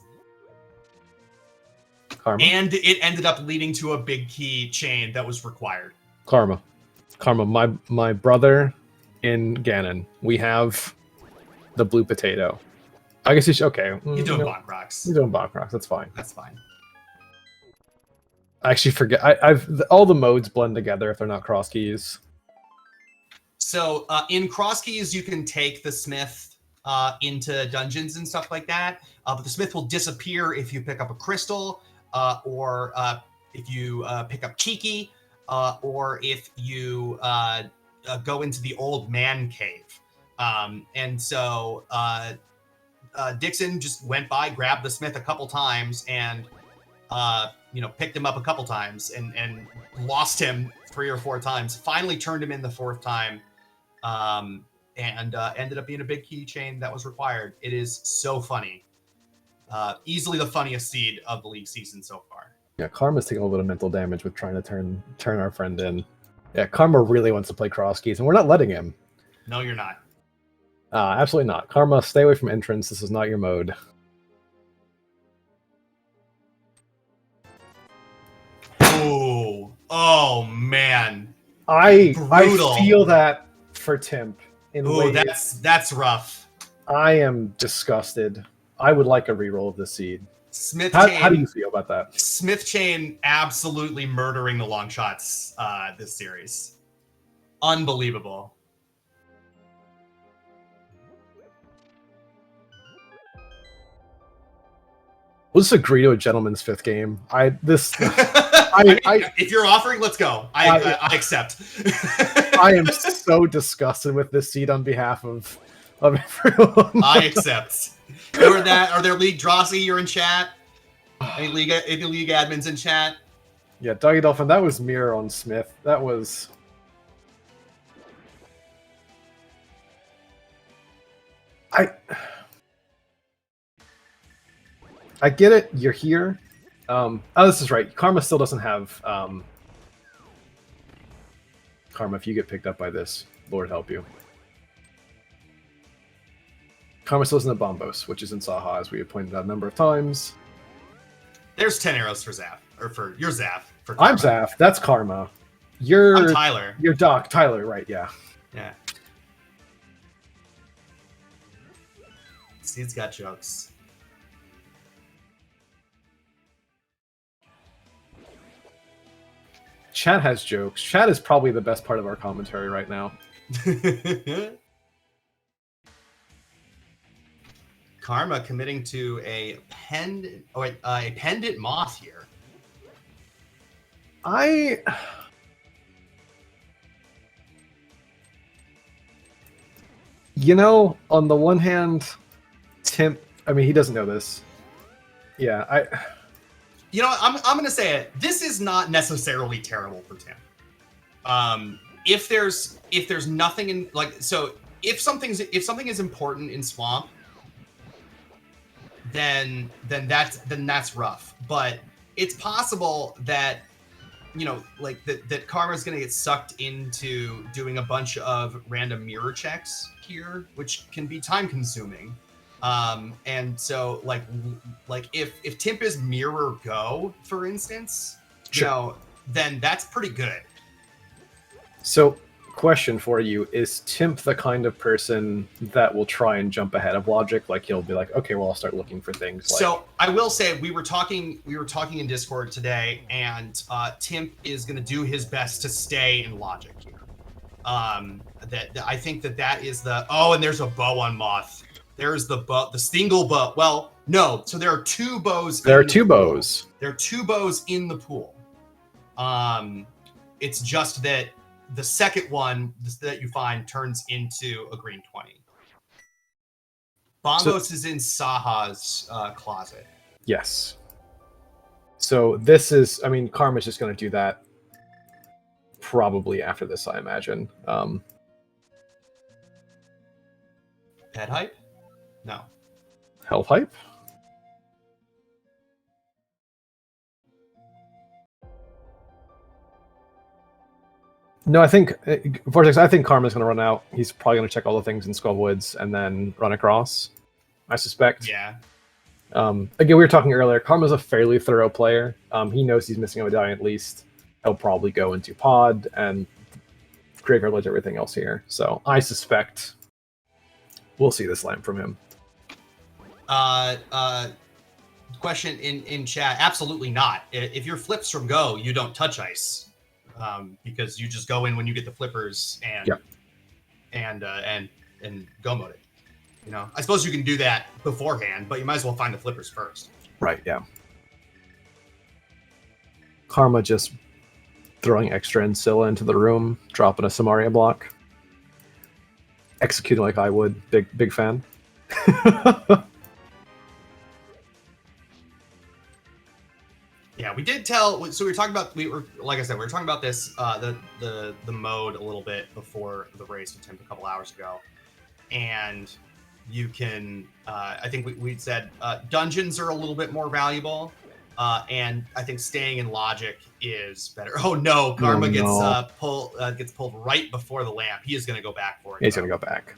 Karma. And it ended up leading to a big key chain that was required. Karma. My brother in Ganon, we have the blue potato. I guess you should, okay. You're doing Bonk Rocks. You're doing Bonk Rocks, that's fine. That's fine. I actually forget, all the modes blend together if they're not cross keys. So in cross keys, you can take the Smith into dungeons and stuff like that, but the Smith will disappear if you pick up a crystal, or if you pick up Kiki, or if you go into the old man cave. And so Dixon just went by, grabbed the Smith a couple times, and picked him up a couple times, and lost him 3 or 4 times. Finally turned him in the 4th time, and ended up being a big keychain that was required. It is so funny. Easily the funniest seed of the league season so far. Yeah, Karma's taking a little bit of mental damage with trying to turn our friend in. Yeah, Karma really wants to play cross keys, and we're not letting him. No, you're not. Absolutely not. Karma, stay away from entrance. This is not your mode. Oh man. I Brutal. feel that for Timp in ways. That's rough. I am disgusted. I would like a reroll of this seed. Smith How Chain, do you feel about that? Smith Chain absolutely murdering the Longshots this series. Unbelievable. We'll just agree to a gentleman's 5th game. If you're offering, let's go. I accept. I am so disgusted with this seed on behalf of everyone. I accept. Are there League Drosy? You're in chat. Any league admins in chat? Yeah, Doggy Dolphin, that was mirror on Smith. That was... I get it, you're here. Oh, this is right. Karma still doesn't have... Karma, if you get picked up by this, Lord help you. Karma still doesn't have Bombos, which is in Saha, as we have pointed out a number of times. There's 10 arrows for Zaf. Or for your Zaf. For Karma. I'm Zaf. That's Karma. I'm Tyler. You're Doc. Tyler, right, yeah. Yeah. Seed's got jokes. Chat has jokes. Chat is probably the best part of our commentary right now. Karma committing to a pendant moth here. On the one hand, Tim, I mean, he doesn't know this. Yeah, I'm gonna say it. This is not necessarily terrible for Tim. If there's nothing in if something is important in Swamp, then that's rough. But it's possible that that Karma's gonna get sucked into doing a bunch of random mirror checks here, which can be time consuming. And so if Timp is mirror go, for instance, then that's pretty good. So, question for you, is Timp the kind of person that will try and jump ahead of logic? Like he'll be like, okay, well, I'll start looking for things like... So I will say we were talking in Discord today, and Timp is going to do his best to stay in logic here. I think that is the... Oh, and there's a bow on Moth. There's the single bow. Well, no. So there are 2 bows. There are 2 bows. There are 2 bows in the pool. It's just that the second one that you find turns into a green 20. Bongos is in Saha's closet. Yes. So this is, I mean, Karma's just going to do that probably after this, I imagine. Pet hype? No. Health hype? No, I think Vortex. I think Karma's going to run out. He's probably going to check all the things in Skullwoods and then run across. I suspect. Yeah. Again, we were talking earlier. Karma's a fairly thorough player. He knows he's missing a medallion at least. He'll probably go into Pod and Graveyard Ledge everything else here. So I suspect we'll see this lamp from him. Question in chat. Absolutely not. If your flips from Go, you don't touch ice. Because you just go in when you get the flippers and go mode it. You know, I suppose you can do that beforehand, but you might as well find the flippers first. Right, yeah. Karma just throwing extra Ancilla into the room, dropping a Samaria block. Executing like I would. Big fan. Yeah, we did tell. So we were talking about. Like I said, we were talking about this the mode a little bit before the race with Tim a couple hours ago, and you can. I think we said dungeons are a little bit more valuable, and I think staying in logic is better. Oh no, Karma gets pulled right before the lamp. He is going to go back for it. He's going to go back.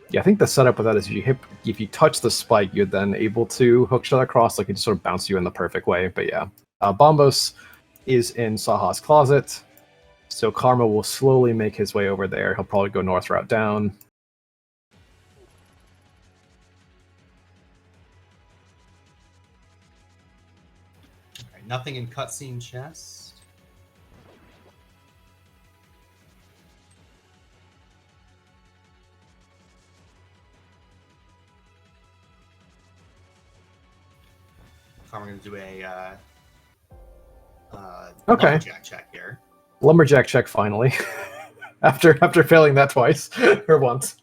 Yeah, I think the setup with that is if you touch the spike, you're then able to hook shot across, like it just sort of bounce you in the perfect way. But yeah, Bombos is in Saha's closet, so Karma will slowly make his way over there. He'll probably go north route down. Okay, nothing in cutscene chest. I'm going to do a lumberjack check here. Lumberjack check finally, after failing that twice or once.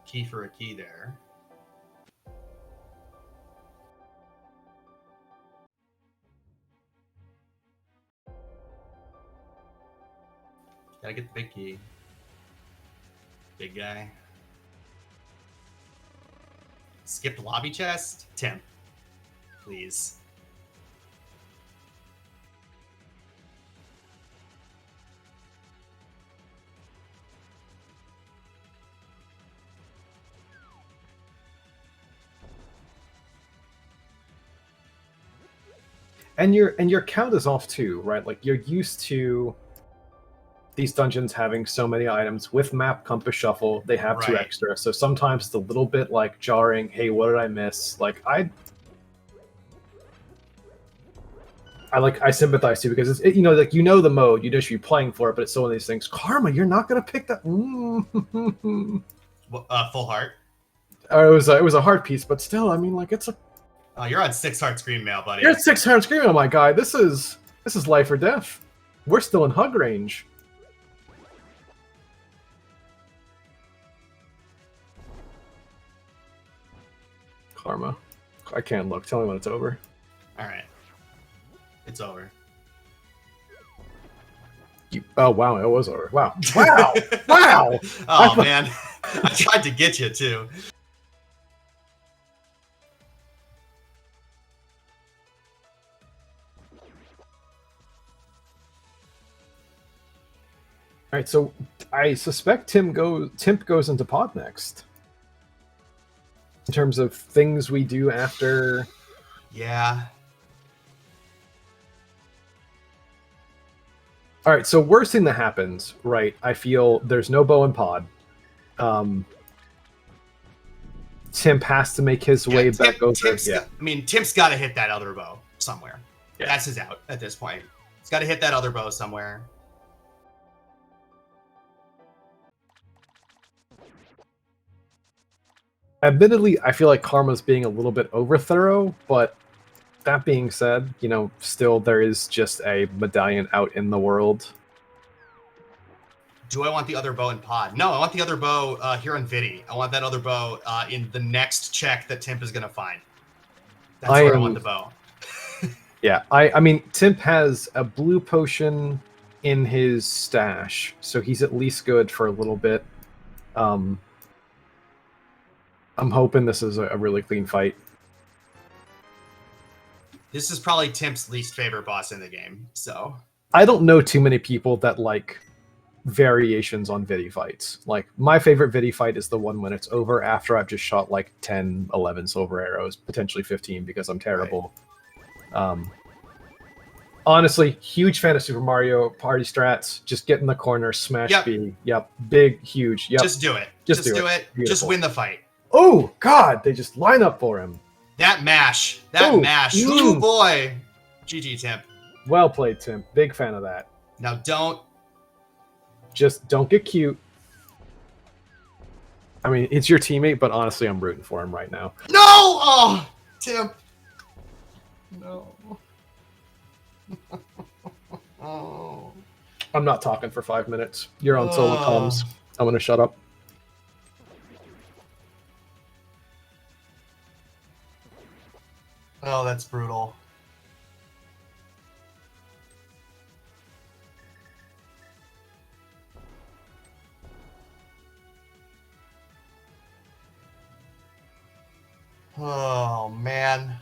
Key for a key there. Gotta get the big key. Big guy. Skipped lobby chest. Tim. Please. And your count is off too, right? Like you're used to these dungeons having so many items with map compass shuffle. They have 2 extra, so sometimes it's a little bit like jarring. Hey, what did I miss? Like I sympathize too, because it's like the mode, you just be playing for it, but it's so one of these things. Karma, you're not gonna pick that. Full heart. It was a heart piece, but still, I mean, like it's a. You're on 6 heart screen mail, buddy. You're at 6 heart screen mail, my guy. This is life or death. We're still in hug range. Karma. I can't look. Tell me when it's over. All right. It's over. Oh, wow. It was over. Wow. Wow. Wow. Oh, man. I tried to get you, too. All right. So I suspect Timp goes into pod next. In terms of things we do after. Yeah. All right, so worst thing that happens, right? I feel there's no bow and pod. Timp has to make his way back over. Timp's got to hit that other bow somewhere. Yeah. That's his out at this point. He's got to hit that other bow somewhere. Admittedly, I feel like Karma's being a little bit over thorough, but that being said, you know, still there is just a medallion out in the world. Do I want the other bow in pod? No, I want the other bow here on Vidi. I want that other bow in the next check that Timp is going to find. That's where I want the bow. Yeah, I mean, Timp has a blue potion in his stash, so he's at least good for a little bit. I'm hoping this is a really clean fight. This is probably Timp's least favorite boss in the game, so... I don't know too many people that like variations on Vidi fights. Like, my favorite Vidi fight is the one when it's over after I've just shot like 10, 11 silver arrows, potentially 15 because I'm terrible. Right. Honestly, huge fan of Super Mario Party strats. Just get in the corner, smash B. Yep, big, huge. Yep. Just do it. Just do it. Beautiful. Just win the fight. Oh, God, they just line up for him. That mash. That mash. Ooh, boy. GG, Timp. Well played, Timp. Big fan of that. Now don't get cute. I mean, it's your teammate, but honestly, I'm rooting for him right now. No! Oh, Timp. No. Oh. I'm not talking for 5 minutes. You're on solo comms. I'm gonna shut up. Oh, that's brutal. Oh man,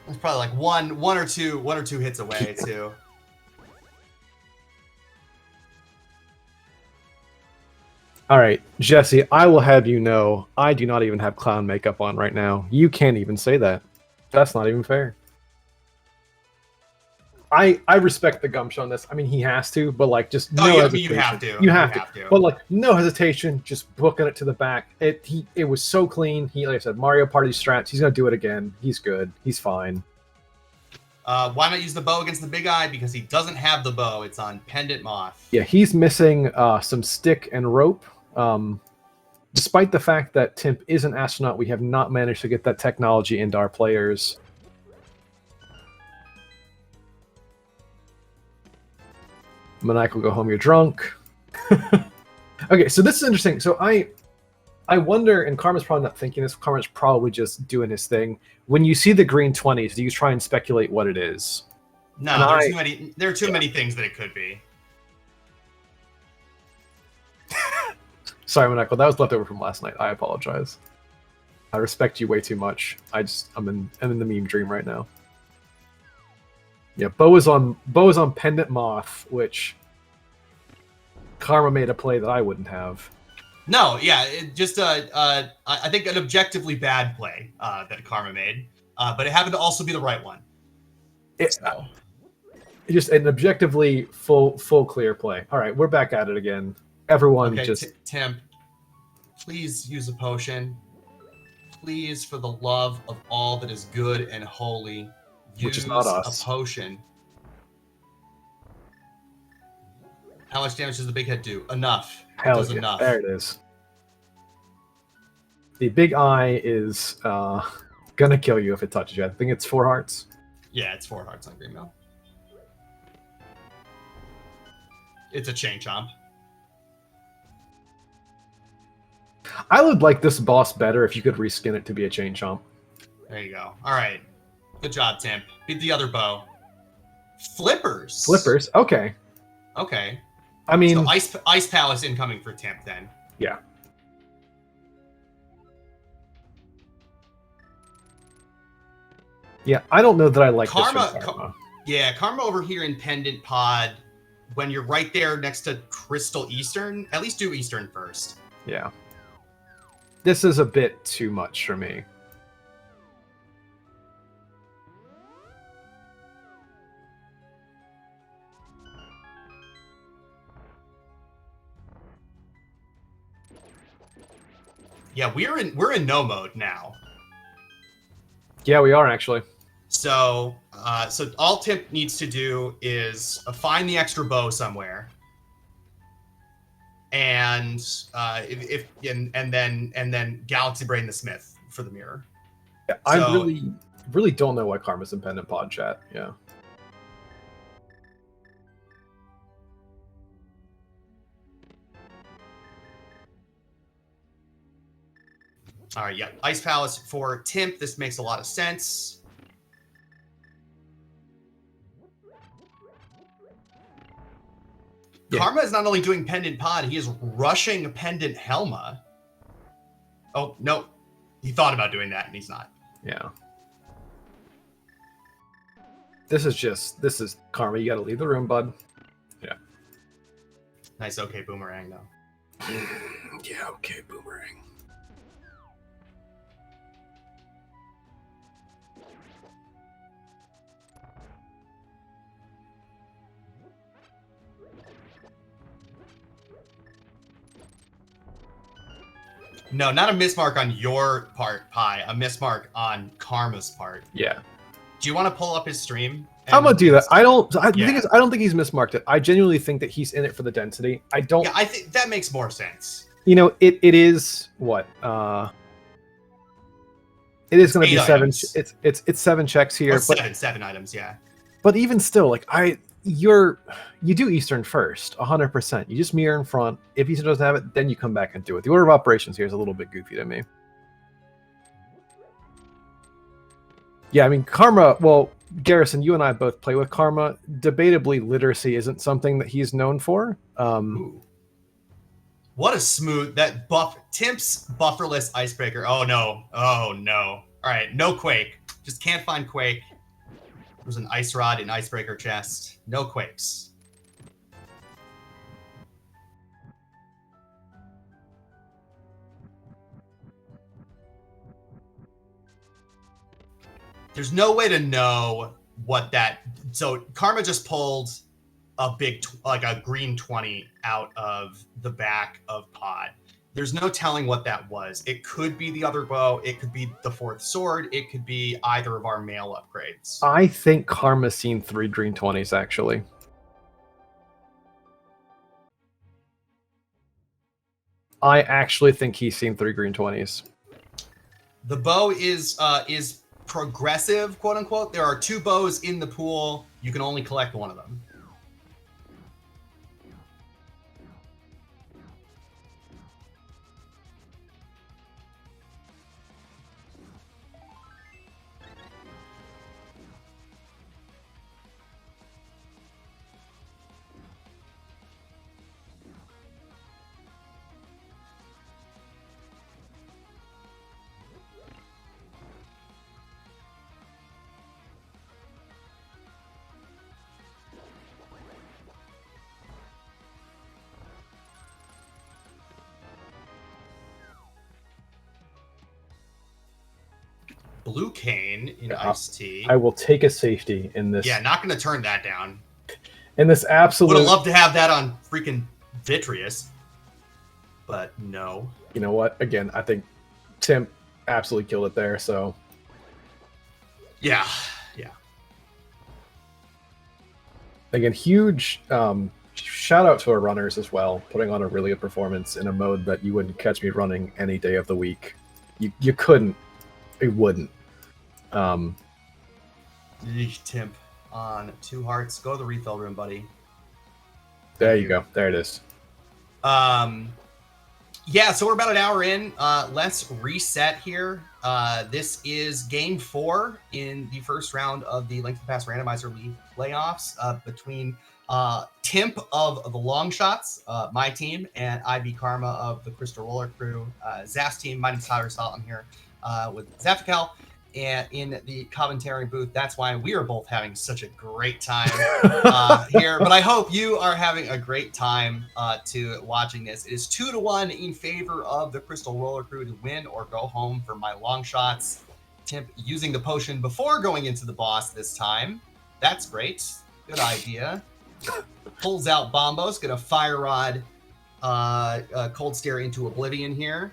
it's probably like one or two hits away too. All right, Jesse, I will have you know, I do not even have clown makeup on right now. You can't even say that. That's not even fair. I respect the Gumshoe on this. I mean, he has to, but like, just no hesitation. You have to. You have to. But like, no hesitation, just booking it to the back. It was so clean. He, like I said, Mario Party strats. He's gonna do it again. He's good. He's fine. Why not use the bow against the big eye? Because he doesn't have the bow. It's on Pendant Moth. Yeah, he's missing some stick and rope. Despite the fact that Timp is an astronaut, we have not managed to get that technology into our players. Maniacal, go home, you're drunk. Okay, so this is interesting. So I wonder, and Karma's probably not thinking this, Karma's probably just doing his thing. When you see the green 20s, do you try and speculate what it is? No, there are too many things that it could be. Sorry, Maniacal, that was left over from last night. I apologize. I respect you way too much. I'm in the meme dream right now. Yeah, Bo is on Pendant Moth, which Karma made a play that I wouldn't have. No, yeah, I think an objectively bad play that Karma made, but it happened to also be the right one. Just an objectively full clear play. All right, we're back at it again. Everyone, okay, just Tim, please use a potion. Please, for the love of all that is good and holy. Which is not us. A potion. How much damage does the big head do? Enough. Hell does yeah. Enough. There it is. The big eye is gonna kill you if it touches you. I think it's 4 hearts. Yeah, it's 4 hearts on Green Mill. It's a chain chomp. I would like this boss better if you could reskin it to be a chain chomp. There you go. All right. Good job, Timp. Beat the other bow. Flippers. Flippers. Okay. Okay. I mean, so Ice Palace incoming for Timp then. Yeah. Yeah, I don't know that I like Karma. this from Karma. Yeah, Karma over here in Pendant Pod. When you're right there next to Crystal Eastern, at least do Eastern first. Yeah. This is a bit too much for me. Yeah, we're in no mode now. Yeah, we are actually. So all Timp needs to do is find the extra bow somewhere, and and then Galaxy Brain the Smith for the mirror. Yeah, I really don't know why Karma's in Pendant Pod chat. Yeah. All right, yeah. Ice Palace for Timp. This makes a lot of sense. Yeah. Karma is not only doing Pendant Pod, he is rushing Pendant Helma. Oh, no. He thought about doing that, and he's not. Yeah. This is Karma. You got to leave the room, bud. Yeah. Nice, okay, boomerang, though. Yeah, okay, boomerang. No, not a mismark on your part, Pi. A mismark on Karma's part. Yeah. Do you want to pull up his stream? I'm gonna do that. The thing is, I don't think he's mismarked it. I genuinely think that he's in it for the density. I don't. Yeah, I think that makes more sense. You know, it is what it is going to be items. 7. It's 7 checks here, but 7 items, yeah. But even still, like you do Eastern first, 100%. You just mirror in front. If Eastern doesn't have it, then you come back and do it. The order of operations here is a little bit goofy to me. Yeah, I mean, Karma, well, Garrison, you and I both play with Karma. Debatably, literacy isn't something that he's known for. Ooh. What a smooth, that Timp's bufferless icebreaker. Oh, no. Oh, no. All right, no Quake. Just can't find Quake. There's an Ice Rod in Icebreaker chest. No Quakes. There's no way to know what that... So Karma just pulled a big, like a green 20 out of the back of Pod. There's no telling what that was. It could be the other bow. It could be the 4th sword. It could be either of our mail upgrades. I think Karma's seen 3 green 20s, actually. I actually think he's seen 3 green 20s. The bow is progressive, quote unquote. There are 2 bows in the pool. You can only collect one of them. Blue Cane in Iced Tea. I will take a safety in this. Yeah, not going to turn that down. In this absolute... Would have loved to have that on freaking Vitreous. But no. You know what? Again, I think Tim absolutely killed it there, so... Yeah, yeah. Again, huge shout out to our runners as well, putting on a really good performance in a mode that you wouldn't catch me running any day of the week. You couldn't. It wouldn't. Timp on 2 hearts. Go to the refill room, buddy. There you go. There it is. Yeah, so we're about an hour in. Let's reset here. This is game 4 in the first round of the Length of Pass Randomizer League playoffs between Timp of the Longshots, my team, and IB Karma of the Crystal Roller Crew. Zaf's team. My name's Tyler Salt. I'm here with Zaftical and in the commentary booth. That's why we are both having such a great time here. But I hope you are having a great time to watching this. It is 2-1 in favor of the Crystal Roller Crew to win or go home for my long shots. Timp using the potion before going into the boss this time. That's great. Good idea. Pulls out Bombos. Gonna Fire Rod Cold Stare into Oblivion here.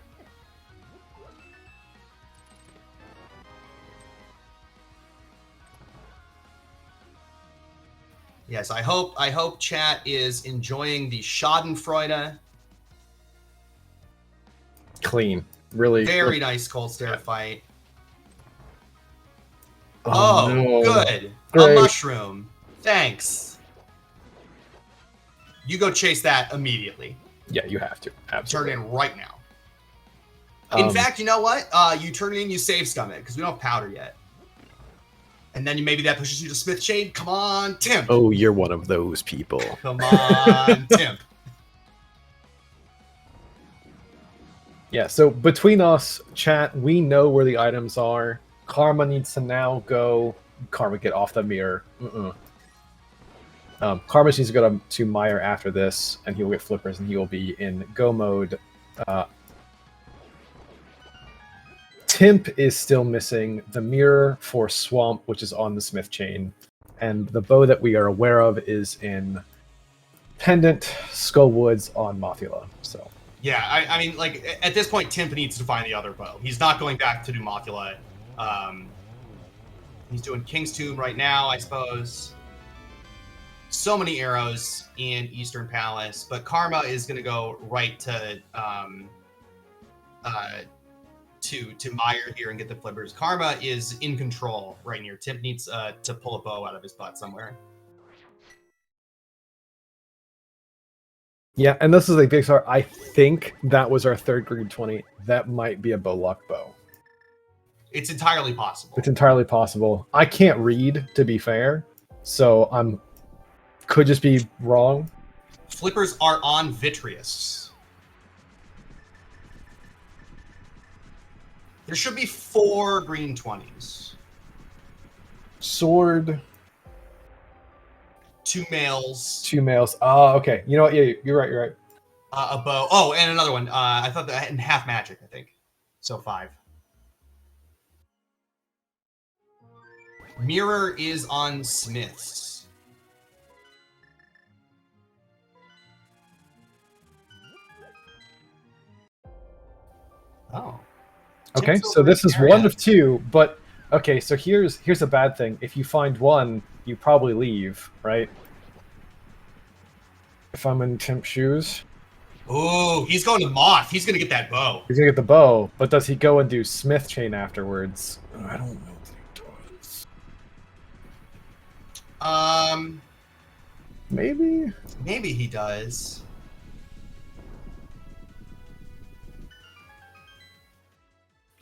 Yes, I hope chat is enjoying the Schadenfreude clean. Really. Very nice cold stare fight. Oh, Oh, no. good. Great. A mushroom. Thanks. You go chase that immediately. Yeah, you have to. Absolutely. Turn it in right now. In fact, you know what? You turn it in, you save scum it, because we don't have powder yet. And then maybe that pushes you to Smith Chain. Come on, Timp. Oh, you're one of those people. Come on, Timp. Yeah, so between us, chat, we know where the items are. Karma needs to now go... Karma, get off the mirror. Karma needs to go to Meyer after this, and he will get flippers, and he will be in go mode. Timp is still missing the mirror for Swamp, which is on the Smith Chain, and the bow that we are aware of is in Pendant, Skull Woods on Mothula. So yeah, I mean, like at this point, Timp needs to find the other bow. He's not going back to do Mothula. He's doing King's Tomb right now, I suppose. So many arrows in Eastern Palace, but Karma is going to go right to Meyer here and get the flippers. Karma is in control right here. Timp needs to pull a bow out of his butt somewhere. yeah, and this is a big start. I think that was our third green 20. That might be a Bowluck bow. It's entirely possible. It's entirely possible. I can't read, to be fair, so could just be wrong. Flippers are on Vitreous. There should be 4 green 20s. Sword. 2 males. 2 males. Oh, okay. You know what? Yeah, you're right. A bow. Oh, and another one. I thought that in half magic, I think. So 5. Mirror is on Smiths. Oh. Okay, so this is one of 2, but okay, so here's a bad thing. If you find one, you probably leave, right? If I'm in Timp's shoes. Oh, he's going to Moth. He's going to get that bow. He's gonna get the bow, but does he go and do Smith Chain afterwards? I don't know if he does. Maybe he does.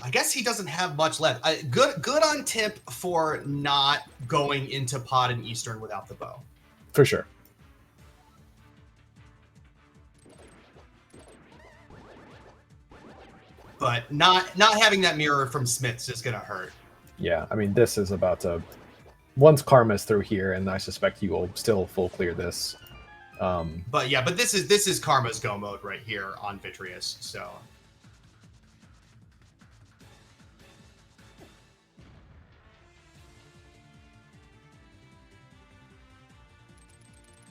I guess he doesn't have much left. Good on Timp for not going into Pod and Eastern without the bow. For sure. But not having that mirror from Smith's is gonna hurt. Yeah, I mean, this is about to... Once Karma's through here, and I suspect he will still full clear this. But yeah, but this is Karma's go mode right here on Vitreous, so...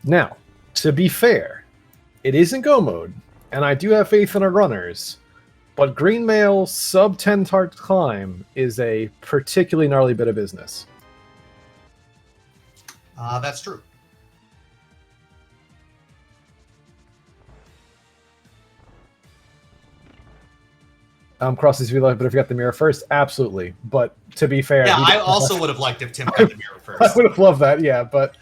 Now, to be fair, it isn't go mode, and I do have faith in our runners, but Green Mail sub 10 target climb is a particularly gnarly bit of business. That's true. Cross these but if you got the mirror first, absolutely. But to be fair, yeah, I also would have liked if Tim got the mirror first. I would have loved that, yeah, but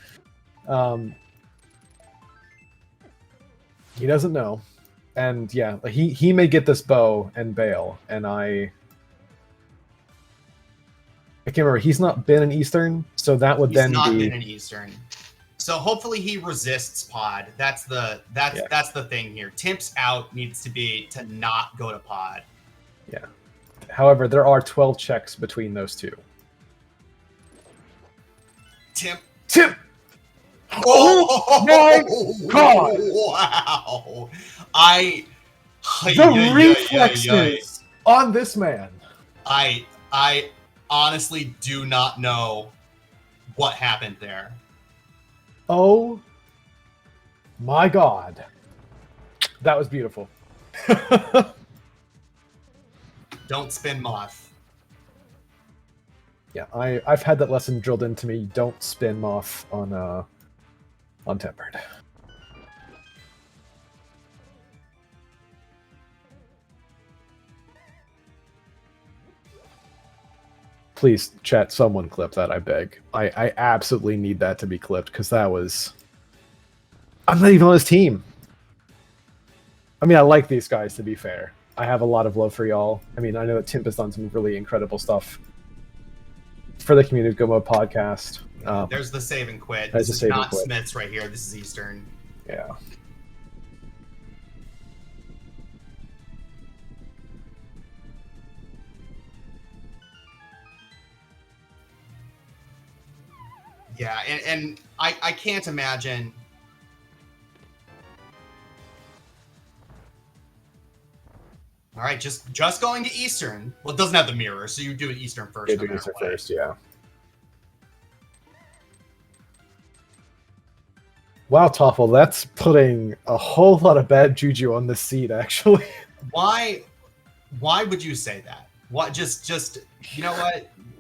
he doesn't know, and yeah, he may get this bow and bail, and I can't remember. He's not been in Eastern, so that would then be. He's not been in Eastern. So hopefully he resists Pod. That's the thing here. Timp's out needs to be to not go to Pod. Yeah. However, there are 12 checks between those two. Timp. Oh my God! Wow. The reflexes on this man. I honestly do not know what happened there. Oh my God. That was beautiful. Don't spin Moth. Yeah, I've had that lesson drilled into me. Don't spin Moth on Tempered. Please, chat, someone clip that, I beg. I absolutely need that to be clipped, because that was... I'm not even on his team. I mean, I like these guys, to be fair. I have a lot of love for y'all. I mean, I know that Timp has done some really incredible stuff for the Community Go Mode podcast. There's the save and quit. There's This a is save and not quit. Smith's right here. This is Eastern. Yeah. Yeah, and I can't imagine. All right, just going to Eastern. Well, it doesn't have the mirror, so you do it Eastern first. Yeah, do Eastern first, yeah. Wow, Toffel, that's putting a whole lot of bad juju on this seed, actually. Why would you say that? What just you know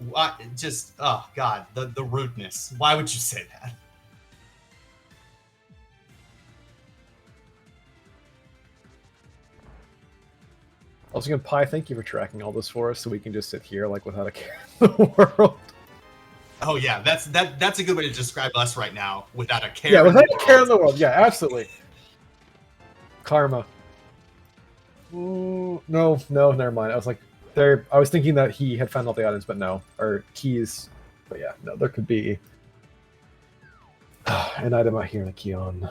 what? Just oh god, the rudeness. Why would you say that? Also, again, Pi, thank you for tracking all this for us, so we can just sit here like without a care in the world. Oh yeah, that's a good way to describe us right now. Without a care. Yeah, without a care in the world. Yeah, absolutely. Karma. Ooh, no, never mind. I was like, I was thinking that he had found all the items, but no, or keys. But yeah, no, there could be an item out here in the key on.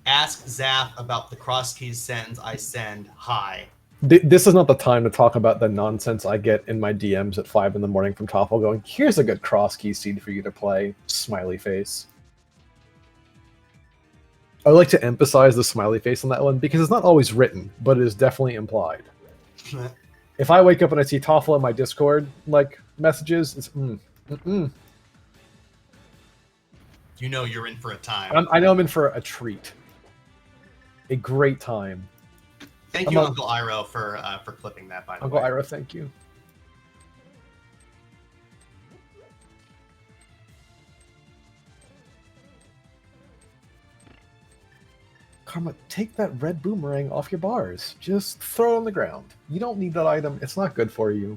Ask Zaf about the cross keys sends I send. Hi. This is not the time to talk about the nonsense I get in my DMs at 5 in the morning from Toffel going, here's a good cross key seed for you to play. Smiley face. I would like to emphasize the smiley face on that one because it's not always written, but it is definitely implied. If I wake up and I see Toffel in my Discord like messages, it's You know you're in for a time. I know I'm in for a treat. A great time. Thank you, Uncle Iro, for clipping that, by the way. Uncle Iro, thank you. Karma, take that red boomerang off your bars. Just throw it on the ground. You don't need that item. It's not good for you.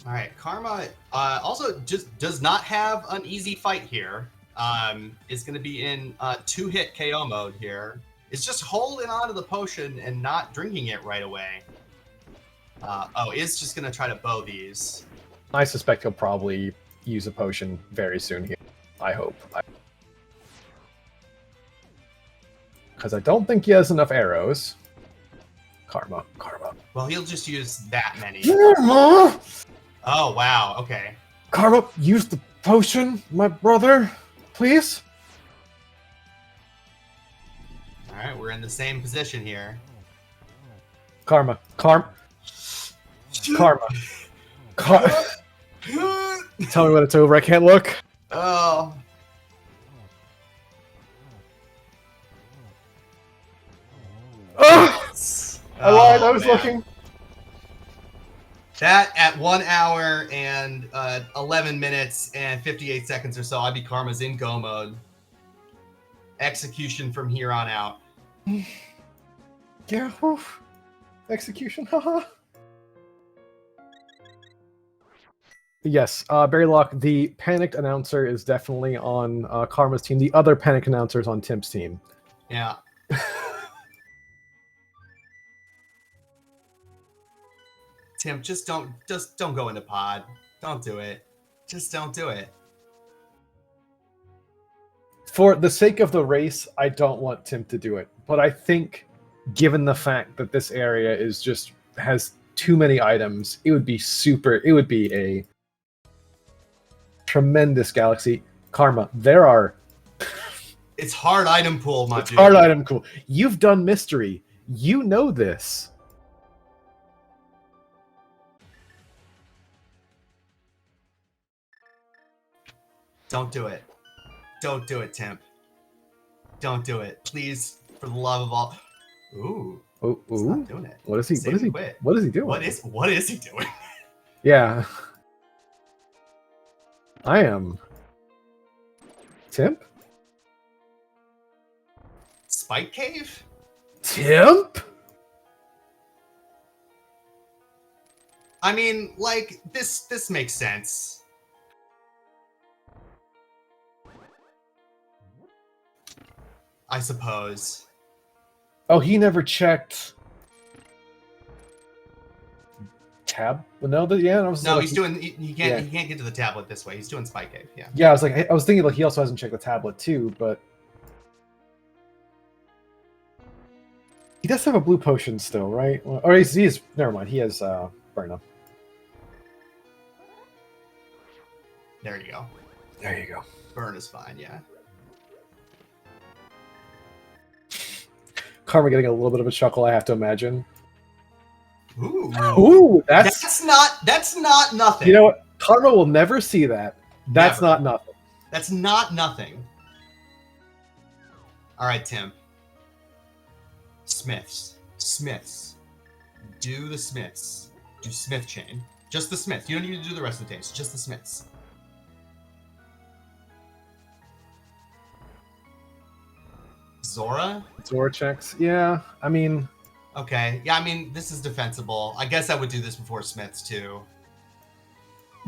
All right, Karma also just does not have an easy fight here. Is going to be in 2-hit KO mode here. Is just holding on to the potion and not drinking it right away. Is just going to try to bow these. I suspect he'll probably use a potion very soon here. I hope. Because I don't think he has enough arrows. Karma. Well, he'll just use that many. Karma! Oh, wow. Okay. Karma, use the potion, my brother, please. All right, we're in the same position here. Karma. Tell me when it's over. I can't look. Oh. Oh! I lied. I was man. looking. That at 1 hour and 11 minutes and 58 seconds or so, IB Karma's in go mode. Execution from here on out. Yeah. Oof. Execution. Haha. Yes, Berrylock, the panicked announcer is definitely on Karma's team. The other panicked announcer is on Timp's team. Yeah. Tim, just don't go into pod. Don't do it. Just don't do it. For the sake of the race, I don't want Tim to do it. But I think, given the fact that this area has too many items, it would be a tremendous galaxy. Karma, there are... It's hard item pool, my dude. Hard item pool. You've done mystery. You know this. Don't do it. Don't do it, Timp. Don't do it. Please, for the love of all. Ooh. Ooh, He's not doing it. what is he? Save What is and he? quit. What is he doing? What is he doing? Yeah. I am. Timp? Spike Cave? Timp? I mean, like, this makes sense. I suppose. Oh, he never checked. Tab? No, yeah. No, he's doing. He can't. He can't get to the tablet this way. He's doing Spike Cave. Yeah. Yeah, I was thinking like he also hasn't checked the tablet too, but he does have a blue potion still, right? Or he's never mind. He has burn up. There you go. There you go. Burn is fine. Yeah. Karma getting a little bit of a chuckle, I have to imagine. Ooh, that's not nothing. You know what? Karma will never see that. That's Never. not nothing. That's not nothing. All right, Tim. Smiths. Do the Smiths. Do Smith chain. Just the Smiths. You don't need to do the rest of the taste. Just the Smiths. Zora checks. Yeah, I mean. Okay. Yeah, I mean, this is defensible. I guess I would do this before Smiths, too.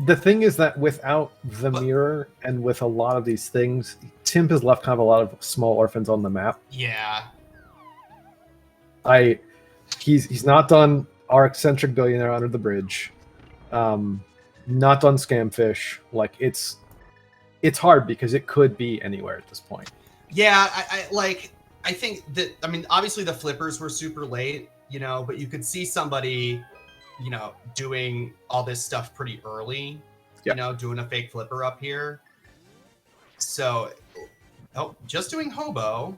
The thing is that without the mirror and with a lot of these things, Timp has left kind of a lot of small orphans on the map. Yeah. He's not done our eccentric billionaire under the bridge. Not done Scamfish. Like, it's hard because it could be anywhere at this point. Yeah, I think that, I mean, obviously the flippers were super late, you know, but you could see somebody, you know, doing all this stuff pretty early, you know, doing a fake flipper up here. So, just doing hobo,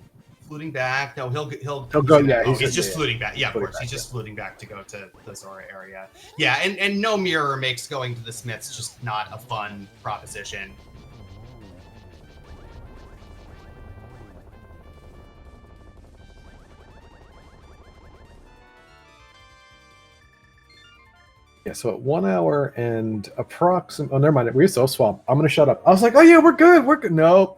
fluting back. No, he'll go. Yeah, he's just fluting back. Yeah, of course, he's just fluting back to go to the Zora area. Yeah, and no mirror makes going to the Smiths just not a fun proposition. Yeah, so at 1 hour and approximate. Oh, never mind. We're so swamp. I'm gonna shut up. I was like, oh yeah, we're good. Nope.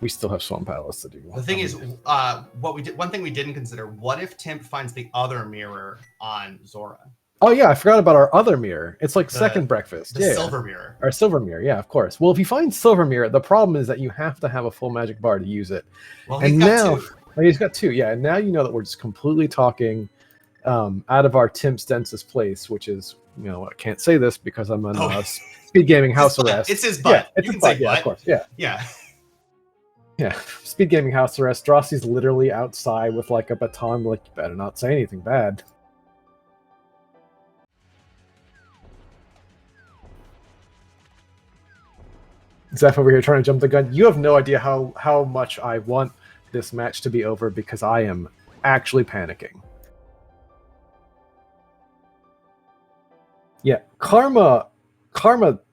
We still have Swamp Palace to do. The thing is, one thing we didn't consider, what if Timp finds the other mirror on Zora? Oh yeah, I forgot about our other mirror. It's like second breakfast. The silver mirror. Our silver mirror, yeah, of course. Well, if you find silver mirror, the problem is that you have to have a full magic bar to use it. Well, and now he's got two, yeah, and now you know that we're just completely talking out of our Timp's densest place, which is, you know, I can't say this because I'm on SpeedGaming house arrest. It's his butt. Yeah, it's his butt. Yeah, of course. Yeah. Yeah. SpeedGaming house arrest. Drossie's literally outside with like a baton, like, you better not say anything bad. Zeph over here trying to jump the gun. You have no idea how much I want this match to be over because I am actually panicking. Yeah, Karma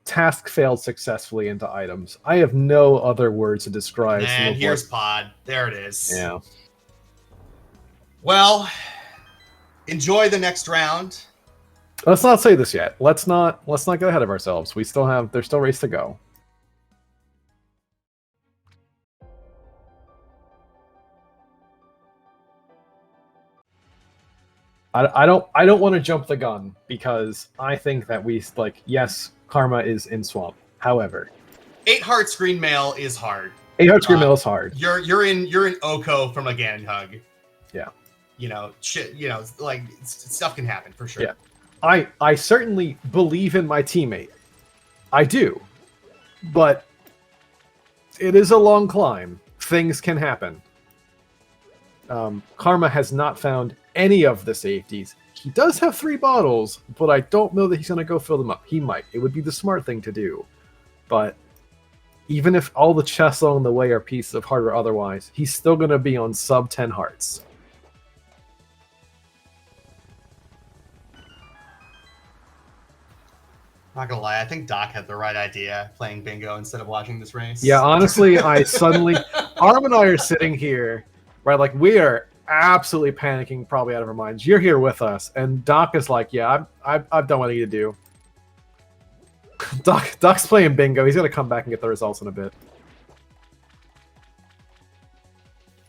task failed successfully into items. I have no other words to describe. And here's Pod. There it is. Yeah. Well, enjoy the next round. Let's not say this yet. Let's not get ahead of ourselves. There's still a race to go. I don't want to jump the gun because I think that yes, Karma is in Swamp. However, 8 hearts green mail is hard. 8 hearts green mail is hard. You're in Oko from a Ganon hug. Yeah. You know, shit, you know, like stuff can happen for sure. Yeah. I certainly believe in my teammate. I do. But it is a long climb. Things can happen. Karma has not found any of the safeties. He does have 3 bottles, but I don't know that he's going to go fill them up. He might. It would be the smart thing to do. But even if all the chests along the way are pieces of heart or otherwise, he's still going to be on sub 10 hearts. Not gonna lie, I think Doc had the right idea playing bingo instead of watching this race. Yeah, honestly, I suddenly, Arm and I are sitting here, right? Like we are absolutely panicking, probably out of our minds. You're here with us, and Doc is like, "Yeah, I've done what I need to do." Doc's playing bingo. He's gonna come back and get the results in a bit.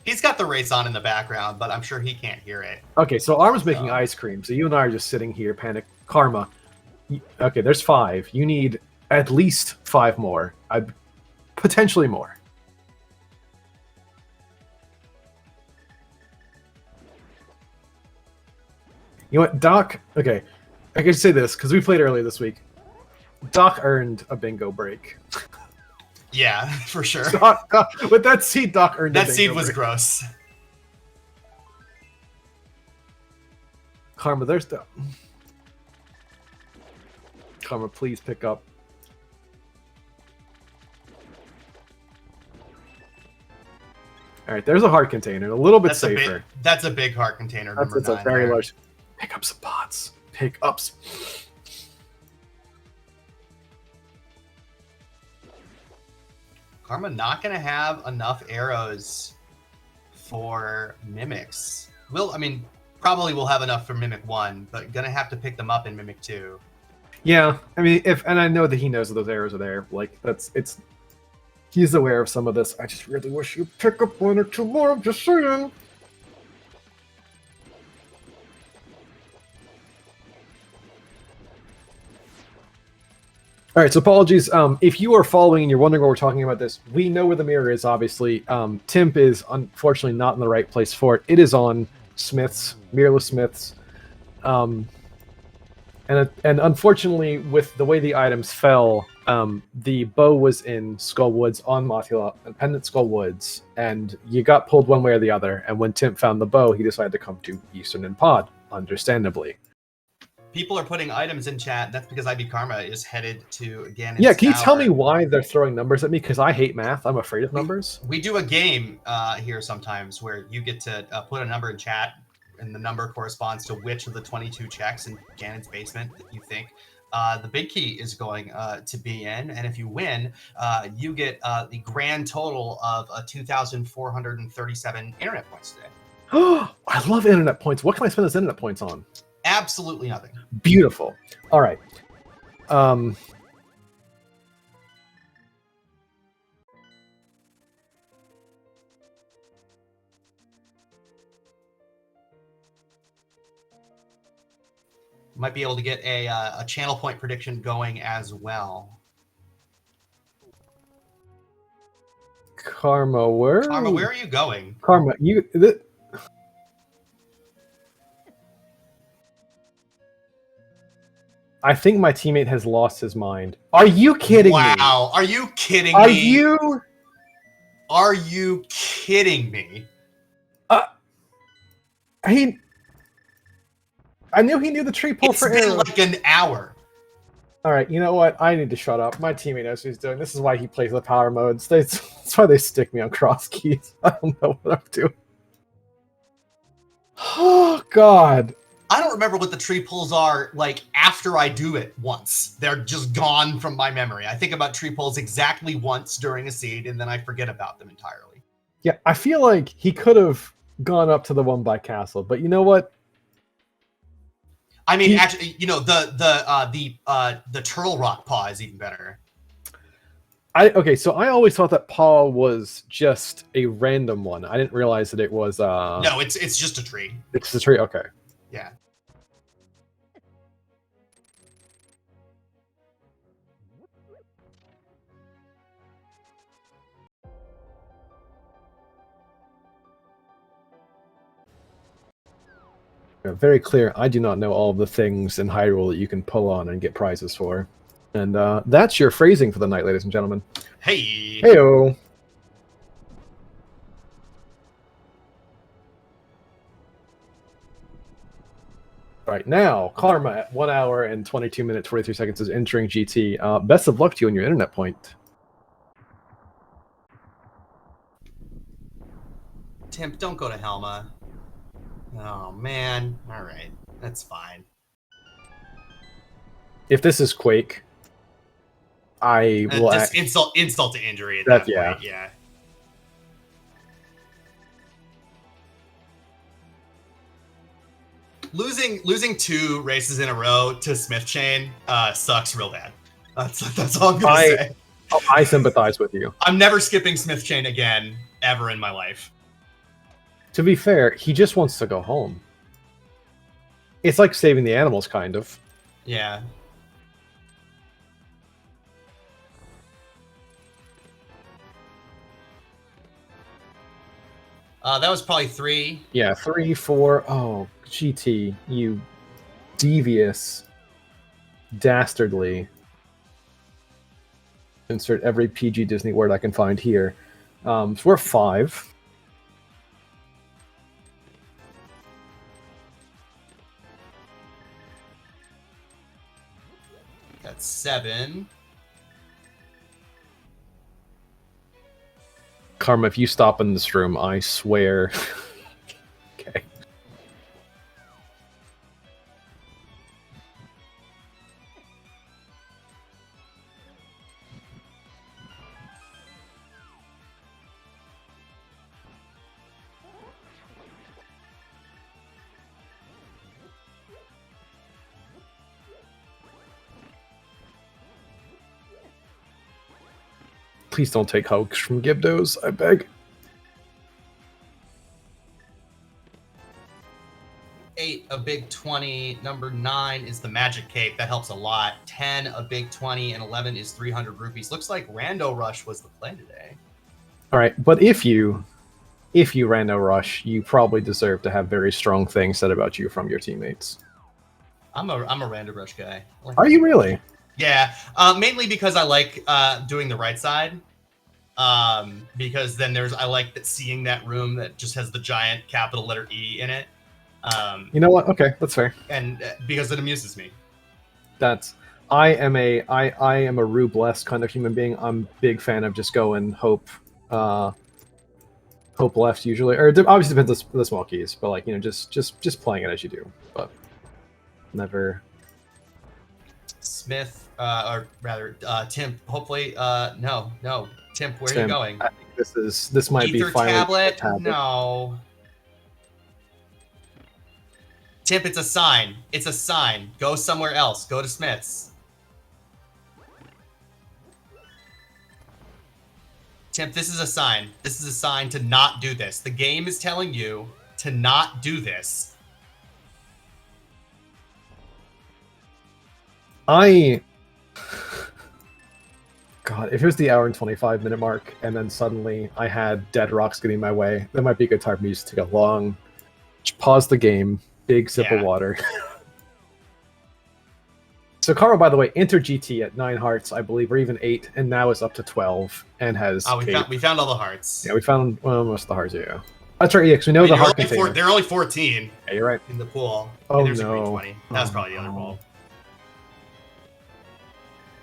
He's got the race on in the background, but I'm sure he can't hear it. Okay, so Arm's making ice cream. So you and I are just sitting here, panic. Karma. Okay, there's 5. You need at least 5 more. Potentially more. You know what, Doc? Okay, I can say this because we played earlier this week. Doc earned a bingo break. Yeah, for sure. With that seed, Doc earned that a bingo seed was break. gross. Karma, there's the... Karma, please pick up. All right, there's a heart container, a little bit safer. That's a big heart container. That's a very large. Pick up some pots. Pick up some... Karma not gonna have enough arrows for mimics. I mean, probably will have enough for Mimic 1, but gonna have to pick them up in Mimic 2. Yeah, I mean, and I know that he knows that those arrows are there. Like, he's aware of some of this. I just really wish you'd pick up 1 or 2 more. I'm just saying. All right, so apologies. If you are following and you're wondering what we're talking about this, we know where the mirror is, obviously. Timp is unfortunately not in the right place for it. It is on Smith's, Mirrorless Smith's. And unfortunately, with the way the items fell, the bow was in Skull Woods on Mothula, and Pendant Skull Woods, and you got pulled one way or the other. And when Timp found the bow, he decided to come to Eastern and Pod, understandably. People are putting items in chat. That's because IB Karma is headed to Ganon's Yeah, can you Tower. tell me why they're throwing numbers at me? Because I hate math. I'm afraid of numbers. We do a game here sometimes where you get to put a number in chat, and the number corresponds to which of the 22 checks in Ganon's basement that you think the big key is going to be in. And if you win, you get the grand total of 2,437 internet points today. I love internet points. What can I spend those internet points on? Absolutely nothing. Beautiful. All right. Might be able to get a channel point prediction going as well. Karma, where are you going? Karma, I think my teammate has lost his mind. Are you kidding me? Wow, are you kidding me? Are you kidding me? I knew he knew the tree pull for arrows. It's been like an hour. All right, you know what? I need to shut up. My teammate knows what he's doing. This is why he plays the power modes. That's why they stick me on cross keys. I don't know what I'm doing. Oh, God. I don't remember what the tree pulls are like after I do it once. They're just gone from my memory. I think about tree pulls exactly once during a seed, and then I forget about them entirely. Yeah, I feel like he could have gone up to the one by Castle, but you know what? I mean, actually, you know, the Turtle Rock paw is even better. Okay, so I always thought that paw was just a random one. I didn't realize that it was No, it's just a tree. It's a tree, okay. Yeah. Very clear, I do not know all of the things in Hyrule that you can pull on and get prizes for. And that's your phrasing for the night, ladies and gentlemen. Hey! Heyo! Right now, Karma at 1 hour and 22 minutes, 43 seconds is entering GT. Best of luck to you on your internet point. Timp, don't go to Helma. Oh, man. All right. That's fine. If this is Quake, I will. Just insult to injury at that point. Yeah. Losing 2 races in a row to Smith Chain sucks real bad. That's all I'm gonna say. I sympathize with you. I'm never skipping Smith Chain again, ever in my life. To be fair, he just wants to go home. It's like saving the animals, kind of. Yeah. That was probably 3. Yeah, 3, 4. Oh, GT, you devious, dastardly. Insert every PG Disney word I can find here. So we're 5. That's 7. Karma, if you stop in this room, I swear. Okay. Please don't take hugs from Gibdos, I beg. 8, a big 20. Number 9 is the Magic Cape. That helps a lot. 10, a big 20. And 11 is 300 rupees. Looks like Rando Rush was the play today. All right, but if you Rando Rush, you probably deserve to have very strong things said about you from your teammates. I'm a Rando Rush guy. Are you really? Yeah, mainly because I like doing the right side. Because then I like seeing that room that just has the giant capital letter E in it. You know what? Okay, that's fair. And because it amuses me. I am a Rue-blessed kind of human being. I'm a big fan of just going hope left usually, or it obviously depends on the small keys, but like, you know, just playing it as you do, but never. Smith, or rather, Tim. Hopefully, no, Tim. Where are you going? I think this might Ether be finally tablet. No. Tim, it's a sign. It's a sign. Go somewhere else. Go to Smith's. Tim, this is a sign. This is a sign to not do this. The game is telling you to not do this. God, if it was the hour and 25-minute mark, and then suddenly I had dead rocks getting in my way, that might be a good time for me to take a long, pause the game, big sip of water. So Karma, by the way, entered GT at 9 hearts, I believe, or even 8, and now is up to 12, and has. Oh, we found all the hearts. Yeah, we found most of the hearts. Yeah, that's right. EX. We know the heart container. They're only 14. Yeah, you're right. In the pool. Oh and there's no! A green 20. That was probably the other ball.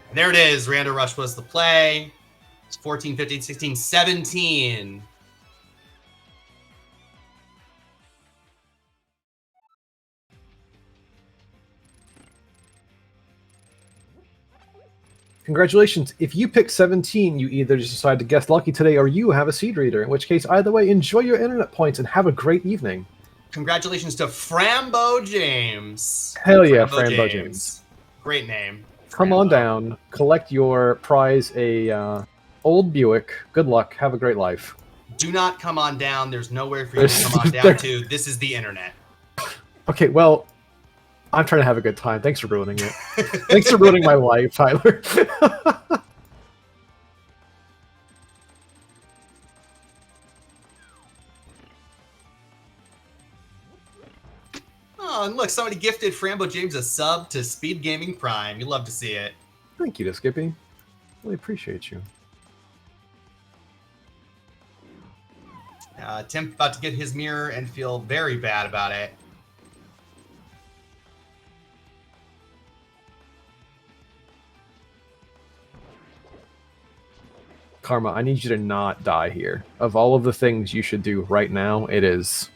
And there it is. Rando Rush was the play. It's 14, 15, 16, 17. Congratulations. If you pick 17, you either just decide to guess lucky today or you have a seed reader, in which case, either way, enjoy your internet points and have a great evening. Congratulations to Frambo James. Hell yeah, Frambo James. Great name. Come on down, collect your prize, a old Buick. Good luck. Have a great life. Do not come on down. There's nowhere for you to come on down to. This is the internet. Okay, well, I'm trying to have a good time. Thanks for ruining it. Thanks for ruining my life, Tyler. Oh, and look, somebody gifted Frambo James a sub to SpeedGaming Prime. You love to see it. Thank you, Skippy. Really appreciate you. Tim about to get his mirror and feel very bad about it. Karma, I need you to not die here. Of all of the things you should do right now, it is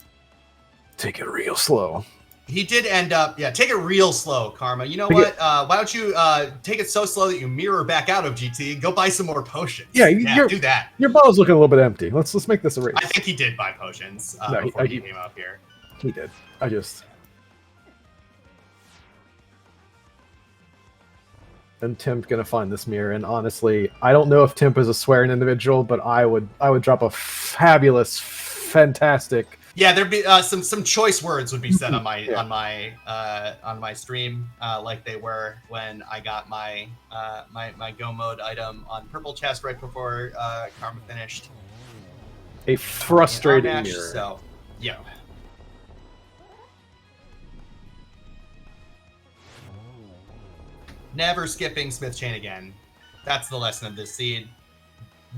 take it real slow. He did end up, yeah, take it real slow, Karma. You know what? Why don't you take it so slow that you mirror back out of GT and go buy some more potions? Yeah, do that. Your bottle's looking a little bit empty. Let's make this a race. I think he did buy potions before he came up here. He did. And Timp gonna find this mirror, and honestly, I don't know if Timp is a swearing individual, but I would drop a fabulous, fantastic. Yeah, there'd be some choice words would be said on my on my stream, like they were when I got my my go mode item on purple chest right before Karma finished. A frustrating match, mirror. So, yeah. Never skipping Smith Chain again. That's the lesson of this seed.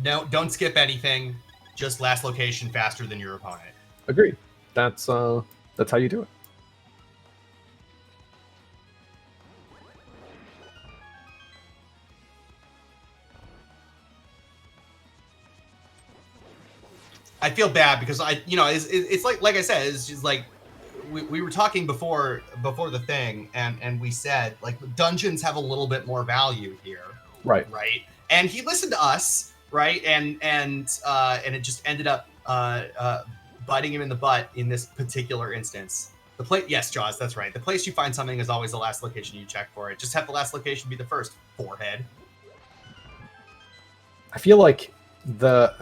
No, don't skip anything. Just last location faster than your opponent. Agreed. That's how you do it. I feel bad because it's like I said, it's just like we were talking before the thing, and we said like dungeons have a little bit more value here, right? And he listened to us, right? And it just ended up biting him in the butt in this particular instance. Yes, Jaws, that's right. The place you find something is always the last location you check for it. Just have the last location be the first. Forehead. I feel like that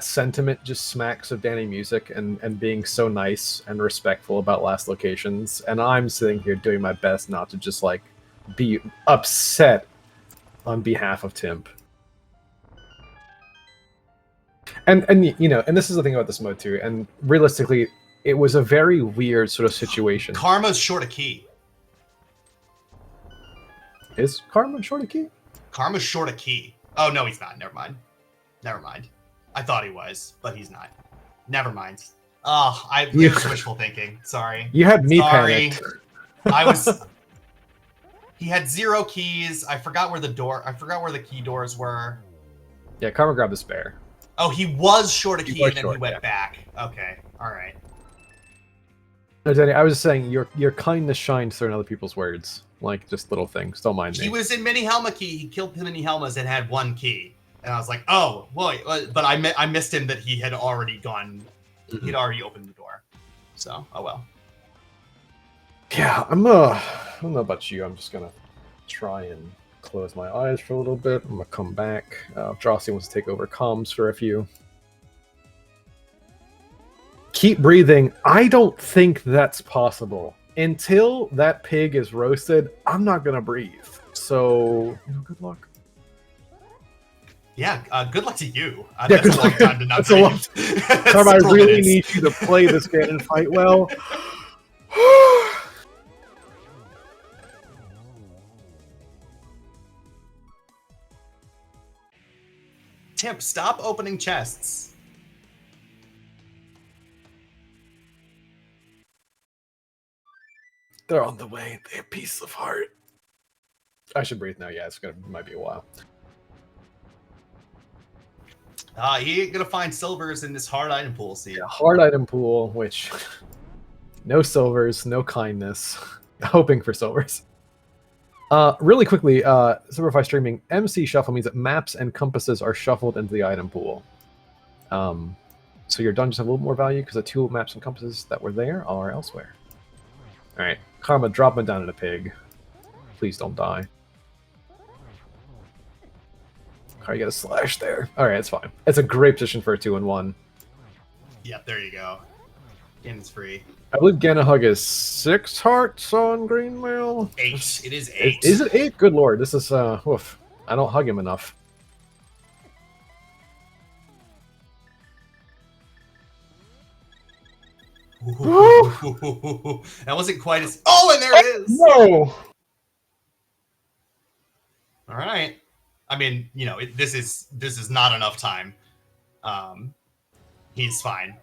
sentiment just smacks of Danny Music and being so nice and respectful about last locations, and I'm sitting here doing my best not to just like be upset on behalf of Timp. And this is the thing about this mode too, and realistically it was a very weird sort of situation. Karma's short a key. Is Karma short a key? Karma's short a key. Oh no, he's not. Never mind. I thought he was, but he's not. Never mind. Oh, it was wishful thinking. Sorry. You had me panicked. He had 0 keys. I forgot where the key doors were. Yeah, Karma grabbed the spare. Oh, he was short a key and then he went back. Okay, all right. No, Danny, I was just saying your kindness shines through in other people's words, like just little things. Don't mind me. He was in Mini Helma key. He killed Mini Helmas and had 1 key, and I was like, oh, boy. But I missed him that he had already gone. Mm-hmm. He'd already opened the door. So, oh well. Yeah, I don't know about you. I'm just gonna try and close my eyes for a little bit. I'm gonna come back. Drosy wants to take over comms for a few. Keep breathing. I don't think that's possible. Until that pig is roasted, I'm not gonna breathe. So, good luck. Yeah, good luck to you. That's a long time to not breathe. Carm, I really need you to play this game and fight well. Timp, stop opening chests. They're on the way. They have peace of heart. I should breathe now. Yeah, might be a while. He ain't gonna find silvers in this hard item pool. See, yeah, hard item pool, which no silvers, no kindness. Hoping for silvers. Really quickly, Superfly streaming, MC shuffle means that maps and compasses are shuffled into the item pool. So your dungeons have a little more value because the 2 maps and compasses that were there are elsewhere. All right, Karma, drop me down in a pig. Please don't die. Alright, you got a slash there. Alright, it's fine. It's a great position for a 2-in-1. Yep, there you go. And it's free. I believe Ganahug is 6 hearts on green mail. 8. It is 8. Is it 8? Good lord, this is woof. I don't hug him enough. That wasn't quite as. Oh, and there it is. No. All right. I mean, this is not enough time. He's fine.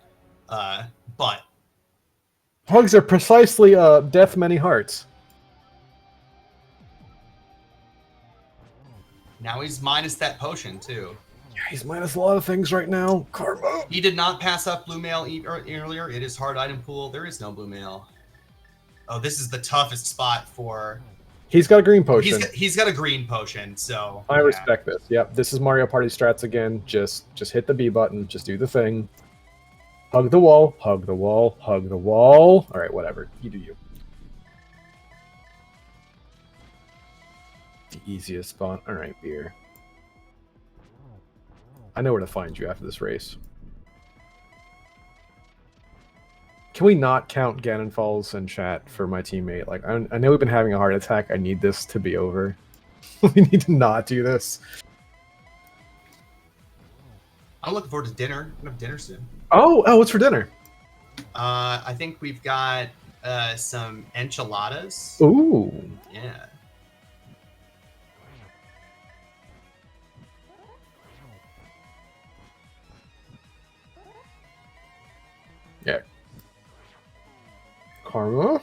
But hugs are precisely death many hearts. Now he's minus that potion too. He's minus a lot of things right now. Karma. He did not pass up blue mail earlier. It is hard item pool. There is no blue mail. Oh, this is the toughest spot for... He's got a green potion. He's got a green potion, so... I respect this. Yep, this is Mario Party strats again. Just hit the B button. Just do the thing. Hug the wall. Hug the wall. Hug the wall. All right, whatever. You do you. The easiest spot. All right, beer. I know where to find you after this race. Can we not count Ganon Falls in chat for my teammate? Like, I know we've been having a heart attack. I need this to be over. We need to not do this. I'm looking forward to dinner. I'm gonna have dinner soon. Oh, what's for dinner? I think we've got some enchiladas. Ooh. Yeah. Yeah. Karma.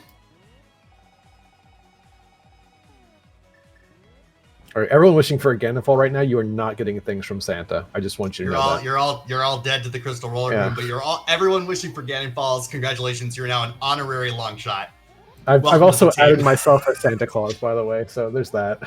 All right, everyone wishing for a Ganondorf right now. You are not getting things from Santa. I just want you to know that. You're all dead to the crystal roller room, but everyone wishing for Ganon Falls. Congratulations, you're now an honorary long shot. I've also added myself as Santa Claus, by the way, so there's that.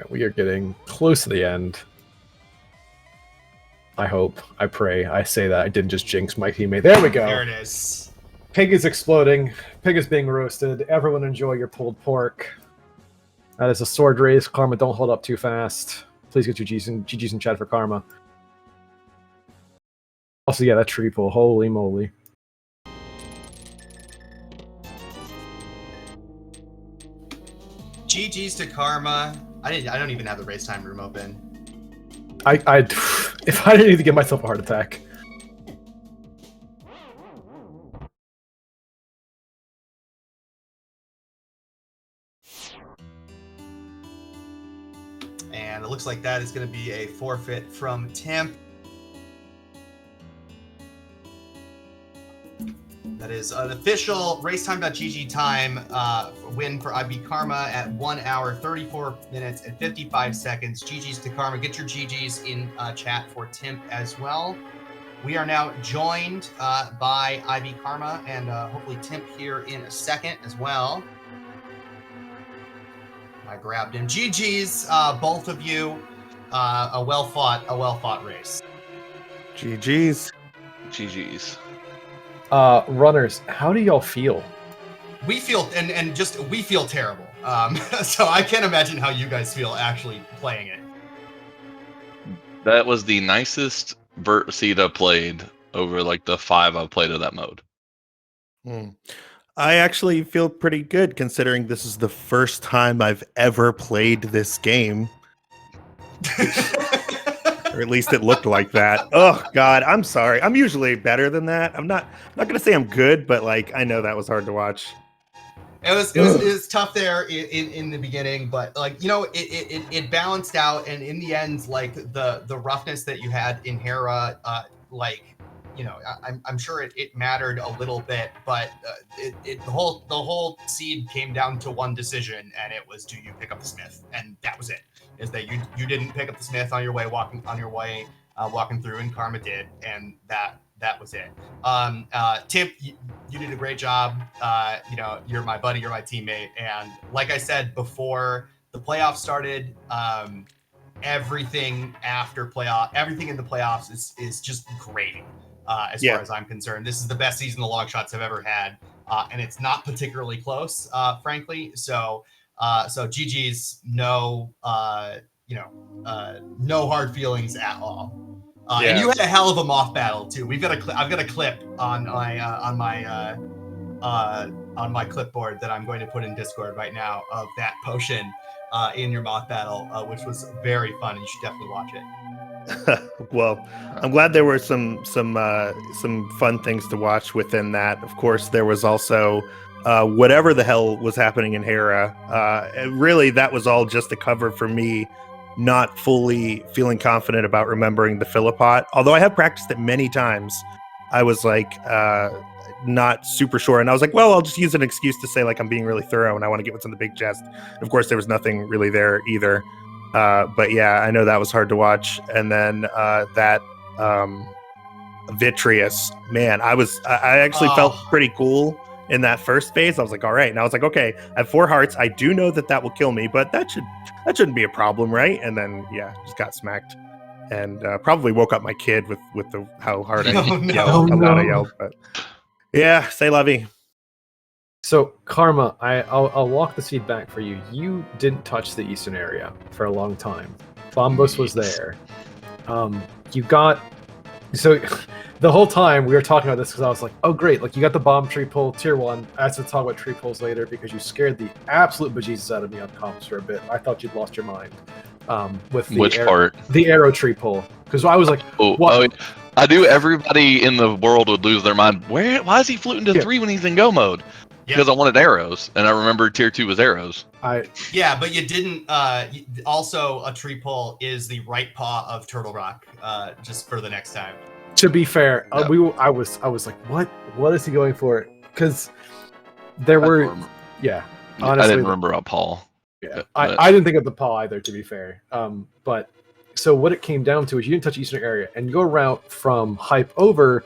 We are getting close to the end. I hope. I pray. I say that. I didn't just jinx my teammate. There we go. There it is. Pig is exploding. Pig is being roasted. Everyone enjoy your pulled pork. That is a sword race. Karma, don't hold up too fast. Please get your GG's in chat for Karma. Also, yeah, that tree pull. Holy moly. GG's to Karma. I don't even have the race time room open. If I didn't need to give myself a heart attack. And it looks like that is going to be a forfeit from Temp. That is an official racetime.gg time win for IB Karma at 1 hour, 34 minutes, and 55 seconds. GG's to Karma. Get your GG's in chat for Timp as well. We are now joined by IB Karma and hopefully Timp here in a second as well. I grabbed him. GG's, both of you. A well fought race. GG's. GG's. Runners, how do y'all feel? We feel we feel terrible. So I can't imagine how you guys feel actually playing it. That was the nicest Vert Sita played over like the 5 I've played of that mode. I actually feel pretty good considering this is the first time I've ever played this game. Or at least it looked like that. Oh God, I'm sorry. I'm usually better than that. I'm not gonna say I'm good, but like I know that was hard to watch. It was tough there in the beginning, but like it balanced out, and in the end, like the roughness that you had in Hera, I'm sure it mattered a little bit, but the whole seed came down to one decision, and it was, do you pick up the Smith? And that was it. Is that you didn't pick up the Smith on your way walking through, and Karma did, and that was it. Tip, you did a great job. You're my buddy, you're my teammate, and like I said before the playoffs started, everything in the playoffs is just great. As far as I'm concerned, this is the best season the Longshots have ever had, and it's not particularly close, frankly. So GG's, no hard feelings at all. And you had a hell of a moth battle too. I've got a clip on my clipboard that I'm going to put in Discord right now of that potion in your moth battle, which was very fun. You should definitely watch it. Well, I'm glad there were some fun things to watch within that. Of course, there was also whatever the hell was happening in Hera. Really, that was all just a cover for me not fully feeling confident about remembering the Philippot. Although I have practiced it many times, I was like not super sure. And I was like, well, I'll just use an excuse to say like I'm being really thorough and I want to get what's in the big chest. Of course, there was nothing really there either. But yeah, I know that was hard to watch. And then that Vitreous, man, I actually felt pretty cool in that first phase. I was like, all right. And I was like, okay, I have 4 hearts. I do know that will kill me, but that shouldn't be a problem, right? And then yeah, just got smacked. And probably woke up my kid with how hard I yelled. How loud I yelled. But yeah, say lovey. So Karma, I'll walk the seed back for you. You didn't touch the eastern area for a long time. Bombos was there. You got the whole time we were talking about this because I was like, oh great, like you got the bomb tree pull tier 1. I have to talk about tree pulls later because you scared the absolute bejesus out of me on comps for a bit. I thought you'd lost your mind. With the part? The arrow tree pull. Because I was like, what? I knew everybody in the world would lose their mind. Why is he fluting to 3 when he's in go mode? Because I wanted arrows, and I remember tier 2 was arrows. Yeah, but you didn't. Also, a tree pull is the right paw of Turtle Rock. Just for the next time. To be fair, I was like, what is he going for? Because there were, honestly, I didn't remember a paw. Yeah, I didn't think of the paw either. To be fair, but so what it came down to is you didn't touch eastern area, and your route from hype over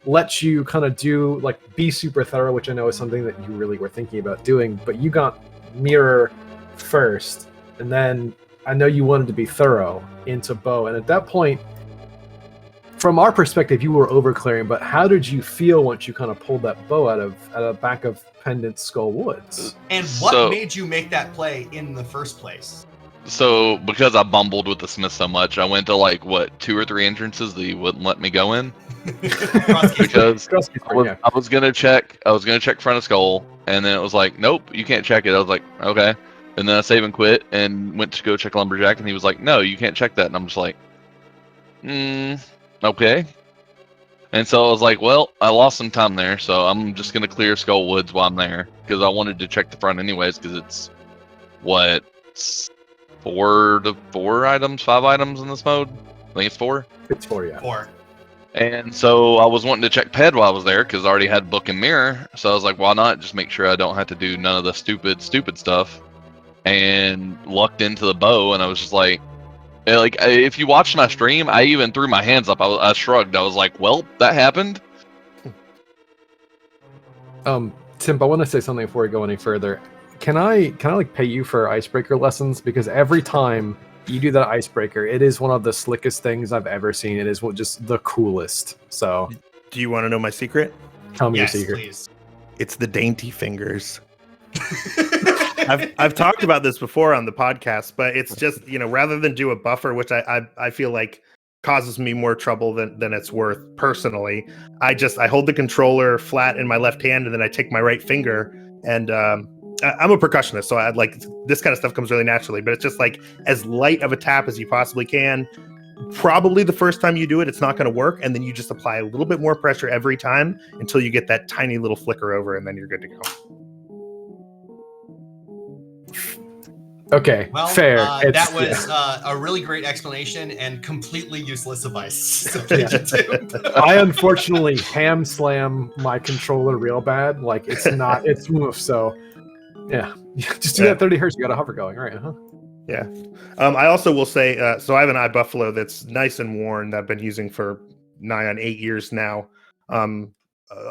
lets you kind of do like be super thorough, which I know is something that you really were thinking about doing. But you got mirror first, and then I know you wanted to be thorough into bow, and at that point, from our perspective, you were over clearing. But how did you feel once you kind of pulled that bow out of the back of Pendant Skull Woods? And what made you make that play in the first place? So because I bumbled with the smith so much, I went to like 2 or 3 entrances that he wouldn't let me go in. Because I was gonna check front of skull, and then it was like, nope, you can't check it. I was like, okay, and then I save and quit and went to go check lumberjack, and he was like, no, you can't check that, and I'm just like, okay. And so I was like, well, I lost some time there, so I'm just gonna clear Skull Woods while I'm there because I wanted to check the front anyways, because it's 5 items in this mode. I think it's 4. It's 4, yeah. 4. And so I was wanting to check Ped while I was there because I already had book and mirror. So I was like, why not just make sure I don't have to do none of the stupid stuff. And lucked into the bow, and I was just like if you watched my stream, I even threw my hands up. I shrugged. I was like, well, that happened. Tim, I want to say something before we go any further. Can I like pay you for icebreaker lessons? Because every time you do that icebreaker, it is one of the slickest things I've ever seen. It is just the coolest. So, do you want to know my secret? Tell me your secret. Please. It's the dainty fingers. I've talked about this before on the podcast, but it's just, rather than do a buffer, which I feel like causes me more trouble than it's worth personally, I hold the controller flat in my left hand, and then I take my right finger, and I'm a percussionist, so I'd like this kind of stuff comes really naturally, but it's just like as light of a tap as you possibly can. Probably the first time you do it, it's not going to work, and then you just apply a little bit more pressure every time until you get that tiny little flicker over, and then you're good to go. Okay, well, fair. That was a really great explanation and completely useless advice. So I unfortunately ham slam my controller real bad. Like it's smooth. So yeah, just do that 30 hertz. You got a hover going, right? Huh? Yeah. I also will say, so I have an iBuffalo that's nice and worn that I've been using for nigh on 8 years now.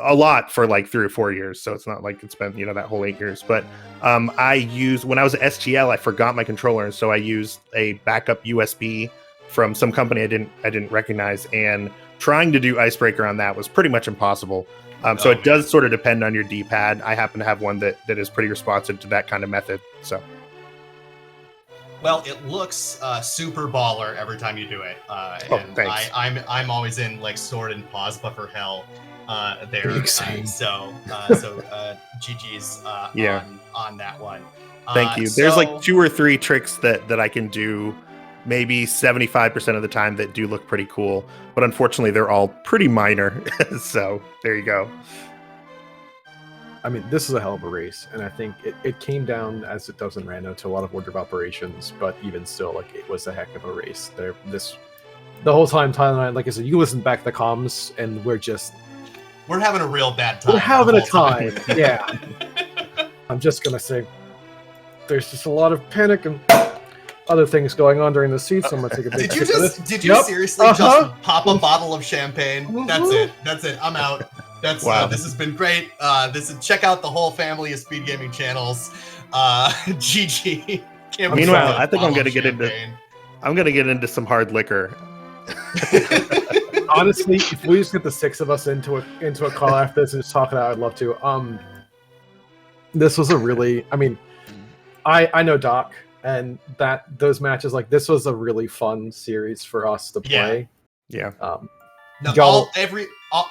A lot for like 3 or 4 years, so it's not like it's been that whole 8 years. But I used, when I was at SGL, I forgot my controller, and so I used a backup USB from some company I didn't recognize, and trying to do icebreaker on that was pretty much impossible. So it does sort of depend on your D-pad. I happen to have one that is pretty responsive to that kind of method. So. Well, it looks super baller every time you do it, and thanks. I'm always in like sword and pause buffer hell there. So GG's on that one. Thank you. There's like 2 or 3 tricks that I can do, maybe 75% of the time, that do look pretty cool, but unfortunately they're all pretty minor. So there you go. I mean, this is a hell of a race, and I think it came down, as it does in Rando, to a lot of order of operations, but even still, like, it was a heck of a race. The whole time, Tyler and I, like I said, you listen back to the comms, and we're having a real bad time. We're having a time, yeah. I'm just gonna say, there's just a lot of panic and other things going on during the seat, so I'm gonna take a big Did you seriously just pop a bottle of champagne? That's it. I'm out. Wow. This has been great. Check out the whole family of Speed Gaming channels. GG. Meanwhile, I think I'm gonna get into some hard liquor. Honestly, if we just get the 6 of us into a call after this and just talk it out, I'd love to. This was a really, I mean, I know Doc, and those matches, like, this was a really fun series for us to play. Yeah.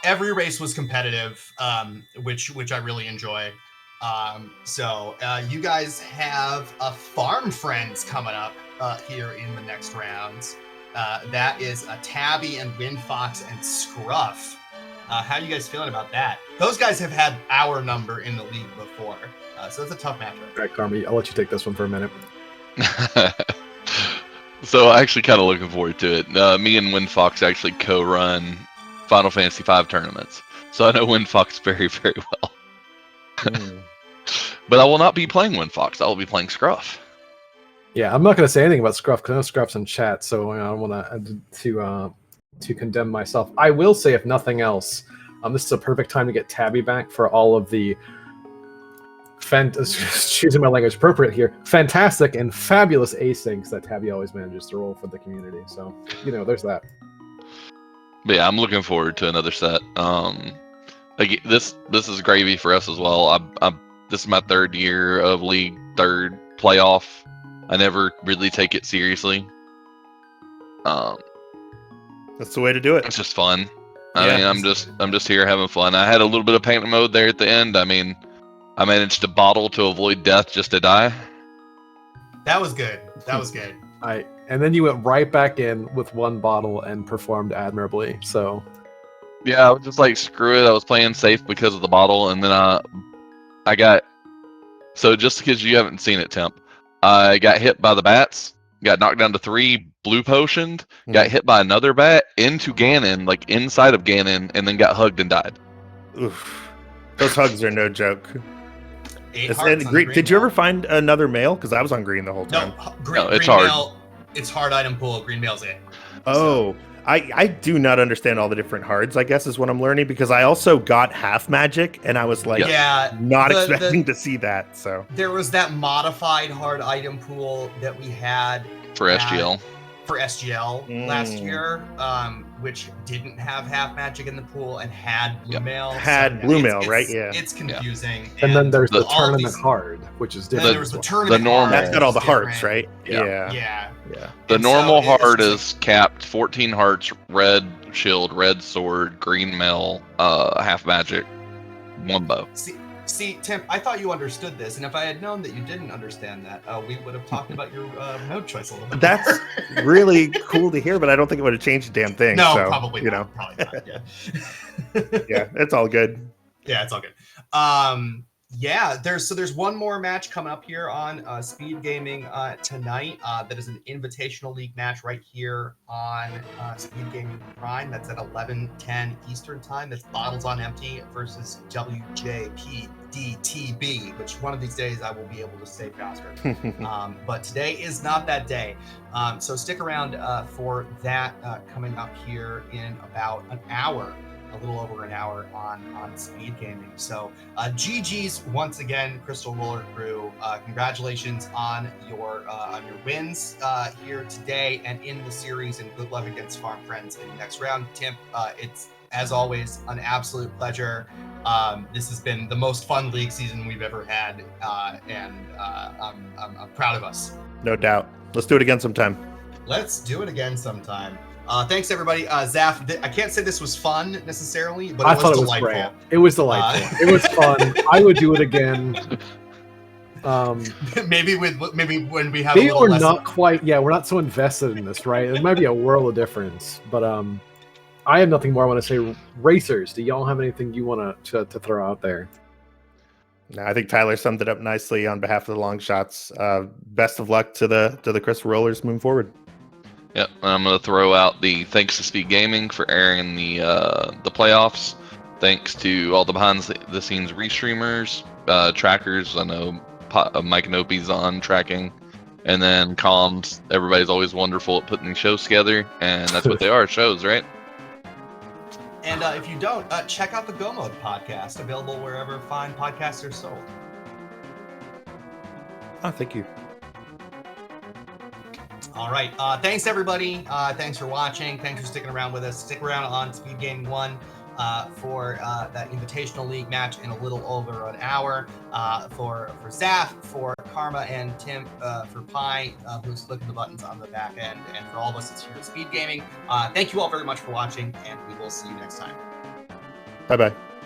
Every race was competitive, which I really enjoy. So you guys have Farm Friends coming up here in the next rounds. That is Tabby and Windfox and Scruff. How are you guys feeling about that? Those guys have had our number in the league before, so it's a tough matchup. All right, Carmi, I'll let you take this one for a minute. So actually kind of looking forward to it. Me and Windfox actually co-run Final Fantasy V tournaments, so I know Windfox very, very well. But I will not be playing Windfox. I will be playing Scruff. Yeah, I'm not going to say anything about Scruff because I know Scruff's in chat, so I don't want to condemn myself. I will say, if nothing else, this is a perfect time to get Tabby back for all of the choosing my language appropriate here, fantastic and fabulous asyncs that Tabby always manages to roll for the community. So, there's that. But yeah, I'm looking forward to another set. This is gravy for us as well. This is my 3rd year of league, 3rd playoff. I never really take it seriously. That's the way to do it. It's just fun. I mean, I'm just here having fun. I had a little bit of panic mode there at the end. I mean, I managed to bottle to avoid death just to die. That was good. And then you went right back in with 1 bottle and performed admirably. So yeah, I was just like, screw it. I was playing safe because of the bottle, and then I got, so just because you haven't seen it, Temp, I got hit by the bats, got knocked down to 3, blue potioned, got hit by another bat into Ganon, like inside of Ganon, and then got hugged and died. Oof. Those hugs are no joke. Green, did you ever find another male? Because I was on green the whole time. No, green it's hard. Mail, it's hard item pool. Green mail's it. Oh, I do not understand all the different hards, I guess, is what I'm learning, because I also got half magic, and I was like, not expecting to see that. So there was that modified hard item pool that we had for SGL. Last year, which didn't have half magic in the pool and had blue mail. Right? Yeah. It's confusing. And then there's the tournament hard, which is different. Then there was the tournament normal. hard. That's got all the hearts, right? Yeah. The normal heart is capped 14 hearts, red shield, red sword, green mail, half magic, 1 bow. See, Tim, I thought you understood this, and if I had known that you didn't understand that, we would have talked about your mode choice a little bit. That's really cool to hear, but I don't think it would have changed a damn thing. No, so, probably not. Probably not. Yeah. Yeah, it's all good. Yeah, it's all good. There's one more match coming up here on Speed Gaming tonight. That is an invitational league match right here on Speed Gaming Prime. That's at 11:10 Eastern time. That's Bottles on Empty versus WJPDTB, which one of these days I will be able to say faster. But today is not that day. So stick around for that coming up here in about an hour. A little over an hour on Speed Gaming. So GG's once again, Crystal Roller Crew. Congratulations on your wins here today and in the series, and good luck against Farm Friends in the next round. Tim, it's as always an absolute pleasure. This has been the most fun league season we've ever had, and I'm proud of us. No doubt. Let's do it again sometime. Let's do it again sometime. Thanks, everybody. Zaf, I can't say this was fun necessarily, but it was delightful. It was delightful. It was fun. I would do it again. Maybe when we have. Maybe we're not quite. Yeah, we're not so invested in this, right? It might be a world of difference, but I have nothing more I want to say. Racers, do y'all have anything you want to throw out there? No, I think Tyler summed it up nicely on behalf of the Longshots. Best of luck to the Crystal Rollers moving forward. Yep, and I'm gonna throw out the thanks to SpeedGaming for airing the playoffs. Thanks to all the behind the scenes restreamers, trackers. I know Mike Nopi's on tracking, and then comms. Everybody's always wonderful at putting these shows together, and that's what they are, shows, right? And if you don't, check out the Go Mode podcast, available wherever fine podcasts are sold. Oh, thank you. All right. Thanks, everybody. Thanks for watching. Thanks for sticking around with us. Stick around on Speed Gaming 1 for that Invitational League match in a little over an hour. For Zaf, for Karma, and Tim, for Pi, who's clicking the buttons on the back end, and for all of us that's here at Speed Gaming. Thank you all very much for watching, and we will see you next time. Bye-bye.